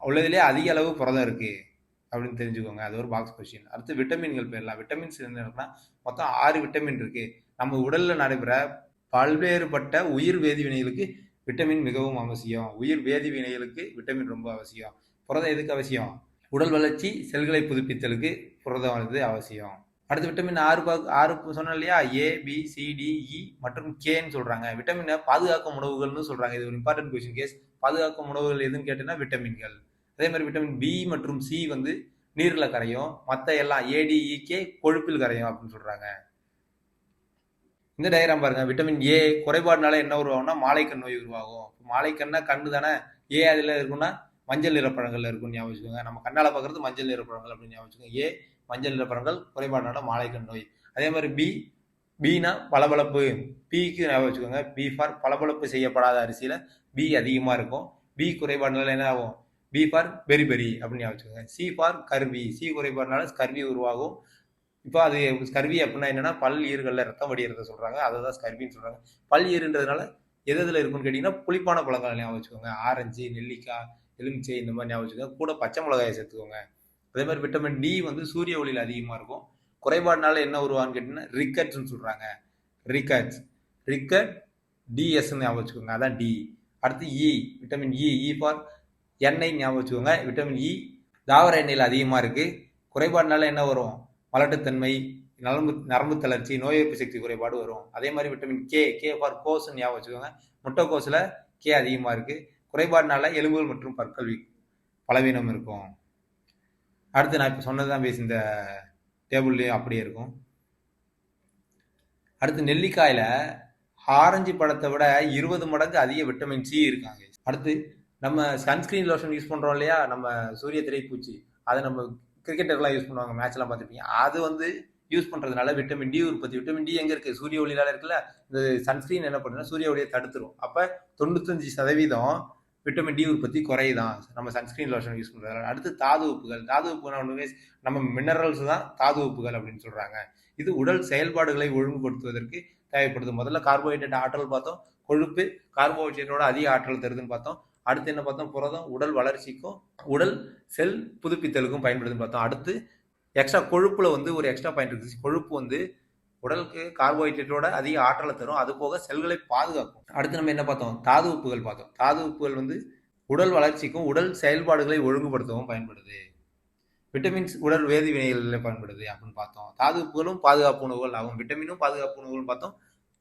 உள்ளதுலேயே அதிக அளவு புரதம் இருக்கு அப்படின்னு தெரிஞ்சுக்கோங்க. அது ஒரு பாக்ஸ் கொஸ்டின். அடுத்து விட்டமின்கள் போயிடலாம். விட்டமின்ஸ் என்ன இருக்குன்னா மொத்தம் 6 விட்டமின் இருக்கு. நம்ம உடல்ல நடைபெற பல்வேறுபட்ட உயிர் வேதிவினைகளுக்கு விட்டமின் மிகவும் அவசியம். உயிர் வேதிவினைகளுக்கு விட்டமின் ரொம்ப அவசியம். புரதம் எதுக்கு அவசியம், உடல் வளர்ச்சி, செல்களை புதுப்பித்தலுக்கு புரதம் வந்து அவசியம். அடுத்து விட்டமின் 6 சொன்னோம் இல்லையா, ABCDE மற்றும் கேன்னு சொல்றாங்க. விட்டமினை பாதுகாக்கும் உணவுகள்னு சொல்றாங்க. இது ஒரு இம்பார்ட்டன்ட் கொஸ்டின் கேஸ். பாதுகாக்கும் உணவுகள் எதுன்னு கேட்டீங்கன்னா விட்டமின்கள். அதே மாதிரி விட்டமின் B மற்றும் C வந்து நீர்ல கரையும், மற்ற எல்லாம் ADEK கொழுப்பில் கரையும் அப்படின்னு சொல்றாங்க. இந்த டயக்ராம் பாருங்க. விட்டமின் A குறைபாடுனால என்ன உருவாகும்னா மாலைக்கண் நோய் உருவாகும். மாலைக்கண்ணா கண்ணு தானே, ஏ அதில் இருக்குன்னா மஞ்சள் நிற பழங்கள்ல இருக்குன்னு ஞாபகம் வச்சுக்கோங்க. நம்ம கண்ணால பார்க்கறது மஞ்சள் நிற பழங்கள் அப்படின்னு ஞாபகம் வச்சுக்கோங்க. ஏ மஞ்சள் நிற பழங்கள் குறைபாடுனால மாலைக்கண் நோய். அதே மாதிரி பீனா பளபளப்பு. பிக்கு ஞாபகம் வச்சுக்கோங்க. பி ஃபார் பளபளப்பு செய்யப்படாத அரிசியில பி அதிகமா இருக்கும். பி குறைபாடுனால என்ன ஆகும்? பி ஃபார் பெரி பெரி அப்படின்னு ஞாபகம் வச்சுக்கோங்க. C for scurvy. சி குறைபாடுனால ஸ்கர்வி உருவாகும். இப்போ அது ஸ்கர்வி அப்படின்னா என்னன்னா பல் ஈறுகளில் ரத்தம் வடிகிறத சொல்றாங்க. அதை தான் ஸ்கர்வின்னு சொல்றாங்க. பல் ஈறுன்றதுனால எது எதுல இருக்குன்னு கேட்டீங்கன்னா புளிப்பான பழங்கள் ஞாபகம் வச்சுக்கோங்க. ஆரஞ்சு, நெல்லிக்காய், எலுமிச்சை இந்த மாதிரி ஞாபகம் வச்சுக்கோங்க. கூட பச்சை மிளகாயை சேர்த்துக்கோங்க. அதே மாதிரி விட்டமின் டி வந்து சூரிய ஒளியில் அதிகமாக இருக்கும். குறைபாடுனால என்ன உருவான்னு கேட்டீங்கன்னா ரிக்கட்ஸ்ன்னு சொல்றாங்க. ரிக்கட் டிஎஸ்ன்னு ஞாபகம் வச்சுக்கோங்க. அதான் டி. அடுத்து இ விட்டமின் இ ஃபார் எண்ணெய் ஞாபகம் வச்சுக்கோங்க. விட்டமின் இ தாவர எண்ணெயில் அதிகமாக இருக்கு. குறைபாடுனால என்ன வரும்? மலட்டுத்தன்மை, நரம்பு தளர்ச்சி, நோய் எதிர்ப்பு சக்தி குறைபாடு வரும். அதே மாதிரி விட்டமின் கே ஃபார் கோஸ்ன்னு ஞாபகம் வச்சுக்கோங்க. முட்டைக்கோஸில் கே அதிகமாக இருக்கு. குறைபாடுனால எலும்புகள் மற்றும் பற்கள் பலவீனம் இருக்கும். அடுத்து நான் இப்போ சொன்னதுதான் பேசி இந்த டேபிள்லேயும் அப்படியே இருக்கும். அடுத்து நெல்லிக்காயில ஆரஞ்சு பழத்தை விட 20 மடங்கு அதிக விட்டமின் சி இருக்காங்க. அடுத்து நம்ம சன்ஸ்கிரீன் லோஷன் யூஸ் பண்றோம் இல்லையா, நம்ம சூரிய திரைப்பூச்சி, அதை நம்ம கிரிக்கெட்டர்லாம் யூஸ் பண்ணுவாங்க, மேட்ச்லாம் பார்த்துருப்பீங்க. அது வந்து யூஸ் பண்றதுனால விட்டமின் டி உற்பத்தி. விட்டமின் டி எங்க இருக்கு? சூரிய ஒளியில இருக்குல்ல. இந்த சன்ஸ்கிரீன் என்ன பண்ணுன்னா சூரிய ஒளியை தடுத்துரும். அப்ப 95% விட்டமின் டி உற்பத்தி குறையுதான் நம்ம சன்ஸ்கிரீன் லோஷன் யூஸ் பண்றதுனால. அடுத்து தாது உப்புகள். தாது உப்புகள் ஒன்றுமே நம்ம மினரல்ஸ் தான் தாது உப்புகள் அப்படின்னு சொல்றாங்க. இது உடல் செயல்பாடுகளை ஒழுங்குபடுத்துவதற்கு தேவைப்படுது. முதல்ல கார்போஹைட்ரேட் ஆற்றல் பார்த்தோம். கொழுப்பு கார்போஹைட்ரேட்டோட அதிக ஆற்றல் தருதுன்னு பார்த்தோம். அடுத்து என்ன பார்த்தோம்? புரதம் உடல் வளர்ச்சிக்கும் உடல் செல் புதுப்பித்தலுக்கும் பயன்படுதுன்னு பார்த்தோம். அடுத்து எக்ஸ்ட்ரா கொழுப்புல வந்து ஒரு எக்ஸ்ட்ரா பாயிண்ட் இருக்கு. கொழுப்பு வந்து உடலுக்கு கார்போஹைட்ரேட்டோட அதிக ஆற்றலை தரும். அது போக செல்களை பாதுகாக்கும். அடுத்து நம்ம என்ன பார்த்தோம்? தாது உப்புகள் பார்த்தோம். தாது உப்புகள் வந்து உடல் வளர்ச்சிக்கும் உடல் செயல்பாடுகளை ஒழுங்குபடுத்தவும் பயன்படுது. விட்டமின்ஸ் உடல் வேதி வினைகளில் பயன்படுது அப்படின்னு பார்த்தோம். தாது உப்புகளும் பாதுகாப்பு உணவுகள் ஆகும். விட்டமினும் பாதுகாப்பு உணவுகள் பார்த்தோம்.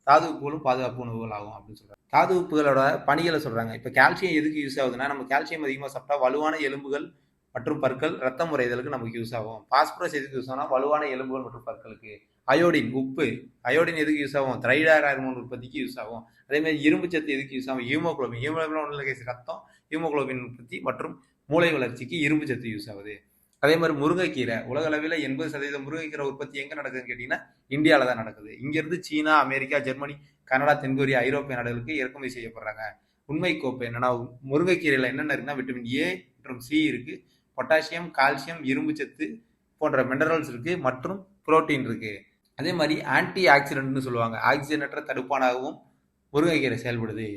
தாது உப்புகளும் பாதுகாப்பு உணவுகள் ஆகும் அப்படின்னு சொல்றாங்க. தாது உப்புகளோட பணிகளை சொல்றாங்க. இப்போ கால்சியம் எதுக்கு யூஸ் ஆகுதுன்னா, நம்ம கால்சியம் அதிகமாக சாப்பிட்டா வலுவான எலும்புகள் மற்றும் பற்கள், ரத்தம் முறைதலுக்கு நமக்கு யூஸ் ஆகும். பாஸ்பரஸ் எதுக்கு யூஸ் ஆகும்னா வலுவான எலும்புகள் மற்றும் பற்களுக்கு. அயோடின் உப்பு. அயோடின் எதுக்கு யூஸ் ஆகும்? தைராய்டு ஹார்மோன் உற்பத்திக்கு யூஸ் ஆகும். அதே மாதிரி இரும்பு சத்து எதுக்கு யூஸ் ஆகும்? ஹீமோகுளோபின். ஹீமோகுளோபின் ரத்தம், ஹீமோகுளோபின் உற்பத்தி மற்றும் மூளை வளர்ச்சிக்கு இரும்பு சத்து யூஸ் ஆகுது. அதே மாதிரி முருங்கைக்கீரை. உலக அளவில் 80% முருங்கைக்கீரை உற்பத்தி எங்க நடக்குதுன்னு கேட்டீங்கன்னா இந்தியாவில தான் நடக்குது. இங்கிருந்து சீனா, அமெரிக்கா, ஜெர்மனி, கனடா, தென்கொரியா, ஐரோப்பிய நாடுகளுக்கு இறக்குமதி செய்யப்படுறாங்க. உண்மை கோப்பை என்னன்னா, முருங்கைக்கீரையில என்னென்ன இருக்குன்னா விட்டமின் ஏ மற்றும் சி இருக்கு, பொட்டாசியம், கால்சியம், இரும்பு சத்து போன்ற மினரல்ஸ் இருக்கு மற்றும் புரோட்டீன் இருக்கு. அதே மாதிரி ஆன்டி ஆக்சிடென்ட்னு சொல்லுவாங்க. ஆக்சிஜனற்ற தடுப்பானாகவும் முருங்கைக்கீரை செயல்படுது.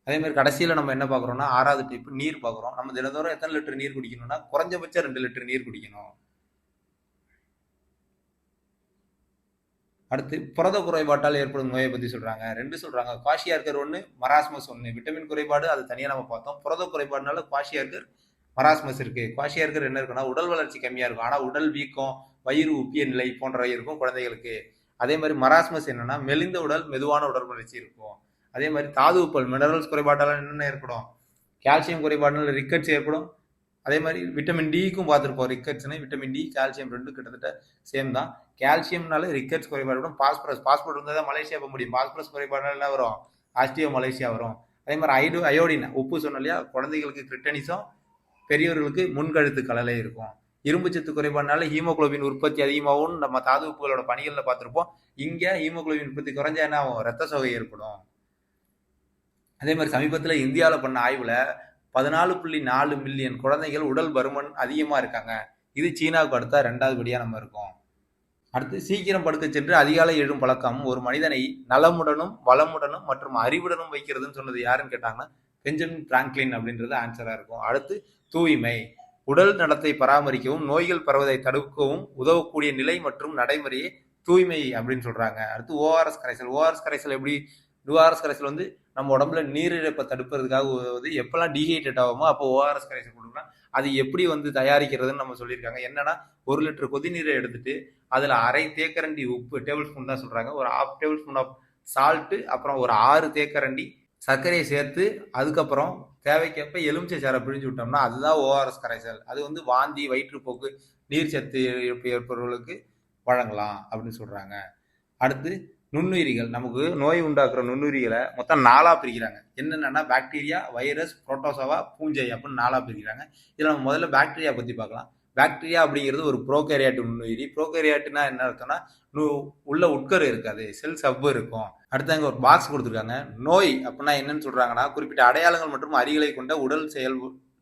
அதே மாதிரி கடைசியில் நம்ம என்ன பார்க்குறோம்னா 6வது டைப் நீர் பார்க்குறோம். நம்ம தினந்தோறும் எத்தனை லிட்டர் நீர் குடிக்கணும்னா குறைஞ்சபட்சம் 2 லிட்டர் நீர் குடிக்கணும். அடுத்து புரத குறைபாட்டால் ஏற்படும் நோயை பற்றி சொல்றாங்க. 2 சொல்றாங்க. குவாஷியார்கர் 1, மராஸ்மஸ் 1. விட்டமின் குறைபாடு அது தனியாக நம்ம பார்த்தோம். புரத குறைபாடுனால குவாஷியார்கர், மராஸ்மஸ் இருக்கு. குவாஷியார்கர் என்ன இருக்குன்னா உடல் வளர்ச்சி கம்மியா இருக்கும், ஆனால் உடல் வீக்கம், வயிறு உப்பிய நிலை போன்றவை இருக்கும் குழந்தைகளுக்கு. அதே மாதிரி மராஸ்மஸ் என்னன்னா மெலிந்த உடல், மெதுவான உடல் வளர்ச்சி இருக்கும். அதே மாதிரி தாது உப்புகள் மினரல்ஸ் குறைபாட்டால் என்னென்ன ஏற்படும்? கால்சியம் குறைபாடுனால ரிக்கட்ஸ் ஏற்படும். அதே மாதிரி விட்டமின் டிக்கும் பார்த்துருப்போம். ரிக்கட்ஸ்னு விட்டமின் டி, கால்சியம் ரெண்டும் கிட்டத்தட்ட சேம் தான். கால்சியம்னால ரிக்கட்ஸ் குறைபாடு. பாஸ்பரஸ் இருந்தால் தான் மலேசியா போக முடியும். பாஸ்பரஸ் குறைபாடுனால என்ன வரும்? ஆஸ்டியோ மலேசியா வரும். அதே மாதிரி அயோடின் உப்பு சொன்னோம் இல்லையா, குழந்தைகளுக்கு கிரிட்டனிசம், பெரியவர்களுக்கு முன்கழுத்து கலலை இருக்கும். இரும்பு சத்து குறைபாடுனால ஹீமோகுளோபின் உற்பத்தி அதிகமாகவும் நம்ம தாது உப்புகளோட பணிகளில் பார்த்துருப்போம். இங்கே ஹீமோகுளோபின் உற்பத்தி குறைஞ்சா என்ன ஆகும்? ரத்த சோகை ஏற்படும். அதே மாதிரி சமீபத்தில் இந்தியாவில் பண்ண ஆய்வில் 14.4 மில்லியன் குழந்தைகள் உடல் பருமன் அதிகமாக இருக்காங்க. இது சீனாவுக்கு அடுத்த 2வது படியாக நம்ம இருக்கோம். அடுத்து சீக்கிரம் படுக்க சென்று அதிகாலை எழும் பழக்கம் ஒரு மனிதனை நலமுடனும் வளமுடனும் மற்றும் அறிவுடனும் வைக்கிறதுன்னு சொன்னது யாருன்னு கேட்டாங்கன்னா பெஞ்சமின் பிராங்க்லின் அப்படின்றது ஆன்சராக இருக்கும். அடுத்து தூய்மை. உடல் நலத்தை பராமரிக்கவும் நோய்கள் பரவதை தடுக்கவும் உதவக்கூடிய நிலை மற்றும் நடைமுறையே தூய்மை அப்படின்னு சொல்றாங்க. அடுத்து ஓஆர்எஸ் கரைசல். ஓஆர்எஸ் கரைசல் எப்படி? ஓஆர்எஸ் கரைசல் வந்து நம்ம உடம்புல நீரிழப்பை தடுப்பதற்காக உதவுது. எப்பெல்லாம் டீஹைட்ரேட் ஆகுமோ அப்போ ஓஆர்எஸ் கரைசல் கொடுக்கலாம். அது எப்படி வந்து தயாரிக்கிறதுன்னு நம்ம சொல்லியிருக்காங்க. என்னன்னா 1 லிட்டர் கொதிநீரை எடுத்துட்டு அதில் அரை தேக்கரண்டி உப்பு, டேபிள் ஸ்பூன் தான் சொல்றாங்க, ஒரு 1/2 டேபிள் ஸ்பூன் ஆஃப் சால்ட்டு, அப்புறம் ஒரு 6 தேக்கரண்டி சர்க்கரையை சேர்த்து அதுக்கப்புறம் தேவைக்கேற்ப எலுமிச்சை சாறை பிழிஞ்சு விட்டோம்னா அதுதான் ஓஆர்எஸ் கரைசல். அது வந்து வாந்தி, வயிற்றுப்போக்கு, நீர் சத்து ஏற்படுறவர்களுக்கு வழங்கலாம் அப்படின்னு சொல்றாங்க. அடுத்து நுண்ணுயிரிகள், நமக்கு நோய் உண்டாக்குற நுண்ணுயிரிகளை மொத்தம் 4ஆ பிரிக்கிறாங்க. என்னென்னா பாக்டீரியா, வைரஸ், புரோட்டோசோவா, பூஞ்சை அப்படின்னு 4ஆ பிரிக்கிறாங்க. இதில் நம்ம முதல்ல பாக்டீரியா பற்றி பார்க்கலாம். பாக்டீரியா அப்படிங்கிறது ஒரு ப்ரோகேரியாட்டு நுண்ணுயிரி. ப்ரோகேரியாட்டுனா என்ன அர்த்தம்னா உள்ள உட்கரு இருக்காது, செல் சவ்வு இருக்கும். அடுத்து அங்கே ஒரு பாக்ஸ் கொடுத்துருக்காங்க. நோய் அப்படின்னா என்னன்னு சொல்றாங்கன்னா, குறிப்பிட்ட அடையாளங்கள் மற்றும் அறிகுறிகளை கொண்ட உடல்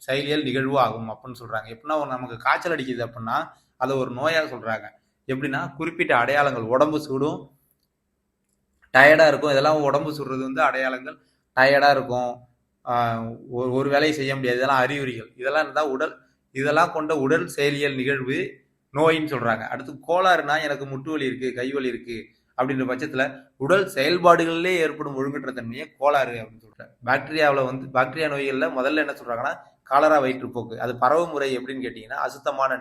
செயலியல் நிகழ்வு ஆகும் அப்படின்னு சொல்றாங்க. எப்படின்னா நமக்கு காய்ச்சல் அடிக்குது அப்படின்னா அதை ஒரு நோயாக சொல்றாங்க. எப்படின்னா குறிப்பிட்ட அடையாளங்கள், உடம்பு சூடும், டயர்டா இருக்கும். இதெல்லாம் உடம்பு சுடுறது வந்து அடையாளங்கள். டயர்டா இருக்கும், ஒரு வேலையை செய்ய முடியாது, இதெல்லாம் அறிகுறிகள். இதெல்லாம் இருந்தால் இதெல்லாம் கொண்ட உடல் செயலியல் நிகழ்வு நோயின்னு சொல்றாங்க. அடுத்து கோளாறுனா எனக்கு முட்டு வலி இருக்கு, கை வலி இருக்கு அப்படின்ற பட்சத்துல உடல் செயல்பாடுகளிலே ஏற்படும் ஒழுங்கற்ற தன்மையை கோளாறு அப்படின்னு சொல்றாங்க. பாக்டீரியா நோய்கள்ல முதல்ல என்ன சொல்றாங்கன்னா காலரா வயிற்றுப்போக்கு. அது பரவும் முறை எப்படின்னு கேட்டீங்கன்னா அசுத்தமான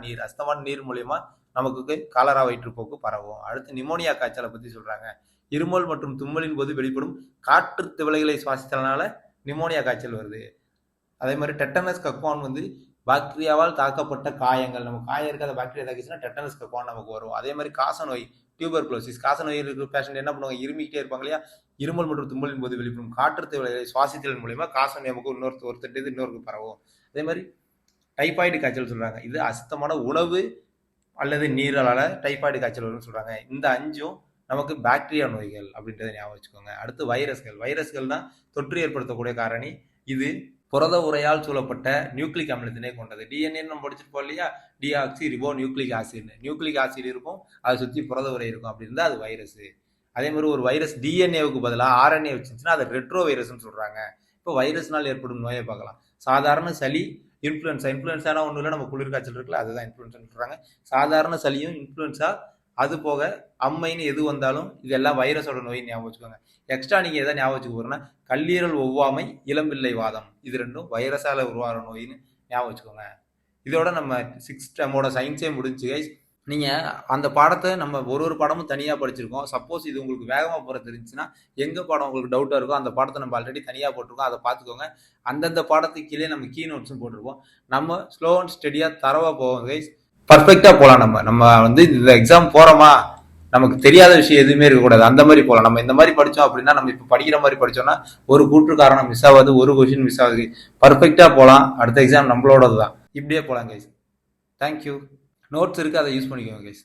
நீர் மூலியமா நமக்கு காலரா வயிற்றுப்போக்கு பரவும். அடுத்து நிமோனியா காய்ச்சலை பத்தி சொல்றாங்க. இருமல் மற்றும் தும்மலின் போது வெளிப்படும் காற்று திவலைகளை சுவாசித்தனால நிமோனியா காய்ச்சல் வருது. அதே மாதிரி டெட்டனஸ் கக்குவான் வந்து பாக்டீரியாவால் தாக்கப்பட்ட காயங்கள், நம்ம காயம் இருக்காத பாக்டீரியா தாக்கிச்சுன்னா டெட்டனஸ் கக்குவான் நமக்கு வரும். அதே மாதிரி காசநோய், டியூபர்குலோசிஸ். காசநோய் இருக்கிற பேஷண்ட் என்ன பண்ணுவாங்க, இருமிக்கிட்டே இருப்பாங்க இல்லையா. இருமல் மற்றும் தும்மலின் போது வெளிப்படும் காற்று திவலைகளை சுவாசித்தல் மூலமா காசநோய் நமக்கு இன்னொருக்கு பரவும். அதே மாதிரி டைபாய்டு காய்ச்சல் சொல்றாங்க. இது அசுத்தமான உணவு அல்லது நீரால டைபாய்டு காய்ச்சல் வரும்னு சொல்றாங்க. இந்த 5ம் நமக்கு பாக்டீரியா நோய்கள் அப்படின்றத ஞாபகம் வச்சுக்கோங்க. அடுத்து வைரஸ்கள் தான் தொற்று ஏற்படுத்தக்கூடிய காரணி. இது புரத உரையால் சூழப்பட்ட நியூக்ளிக் அமிலத்தினை கொண்டது. டிஎன்ஏ நம்ம படிச்சிருப்போம் இல்லையா, டிஆக்சி ரிபோ நியூக்ளிக் ஆசிட் இருக்கும், அதை சுற்றி புரத உரை இருக்கும். அப்படி இருந்தால் அது வைரஸ். அதே மாதிரி ஒரு வைரஸ் டிஎன்ஏவுக்கு பதிலாக ஆர்என்ஏ வச்சுச்சுன்னா அது ரெட்ரோ வைரஸ்ன்னு சொல்றாங்க. இப்போ வைரஸ்னால் ஏற்படும் நோயை பார்க்கலாம். சாதாரண சளி, இன்ஃப்ளூயன்ஸானா ஒன்றும் இல்லை, நம்ம குளிர்காய்ச்சல் இருக்குல்ல, அதுதான் இன்ஃப்ளூயன்ஸான்னு சொல்றாங்க. சாதாரண சளியும் இன்ஃப்ளூயன்ஸா, அது போக அம்மைன்னு எது வந்தாலும் இதெல்லாம் வைரஸோட நோய் ஞாபகம் வச்சுக்கோங்க. எக்ஸ்ட்ரா நீங்க எதை ஞாபகம் வச்சுக்க போறோம்னா கல்லீரல் ஒவ்வாமை, இளம்பிள்ளை வாதம், இது ரெண்டும் வைரஸால உருவாகிற நோயின்னு ஞாபகம் வச்சுக்கோங்க. இதோட நம்ம 6th டேர்மோட சயின்ஸே முடிஞ்சு கைஸ். நீங்க அந்த பாடத்தை நம்ம ஒரு பாடமும் தனியா படிச்சிருக்கோம். சப்போஸ் இது உங்களுக்கு வேகமா போற தெரிஞ்சுன்னா எங்க பாடம் உங்களுக்கு டவுட்டா இருக்கோ அந்த பாடத்தை நம்ம ஆல்ரெடி தனியா போட்டிருக்கோம், அதை பார்த்துக்கோங்க. அந்தந்த பாடத்துக்கு கீழே நம்ம கீ நோட்ஸும் போட்டிருக்கோம். நம்ம ஸ்லோ அண்ட் ஸ்டடியா தரவா போவோம் கைஸ். பர்ஃபெக்டா போகலாம். நம்ம வந்து இந்த எக்ஸாம் போறோமா, நமக்கு தெரியாத விஷயம் எதுவுமே இருக்கக்கூடாது, அந்த மாதிரி போகலாம். நம்ம இந்த மாதிரி படிச்சோம் அப்படின்னா, நம்ம இப்போ படிக்கிற மாதிரி படிச்சோம்னா ஒரு கூற்று காரணம் மிஸ் ஆகாது, ஒரு கொஸ்டின் மிஸ் ஆகுது. பர்ஃபெக்டா போகலாம். அடுத்த எக்ஸாம் நம்மளோடது தான். இப்படியே போகலாம் கைஸ். தேங்க்யூ. நோட்ஸ் இருக்கு, அதை யூஸ் பண்ணிக்கோங்க கைஸ்.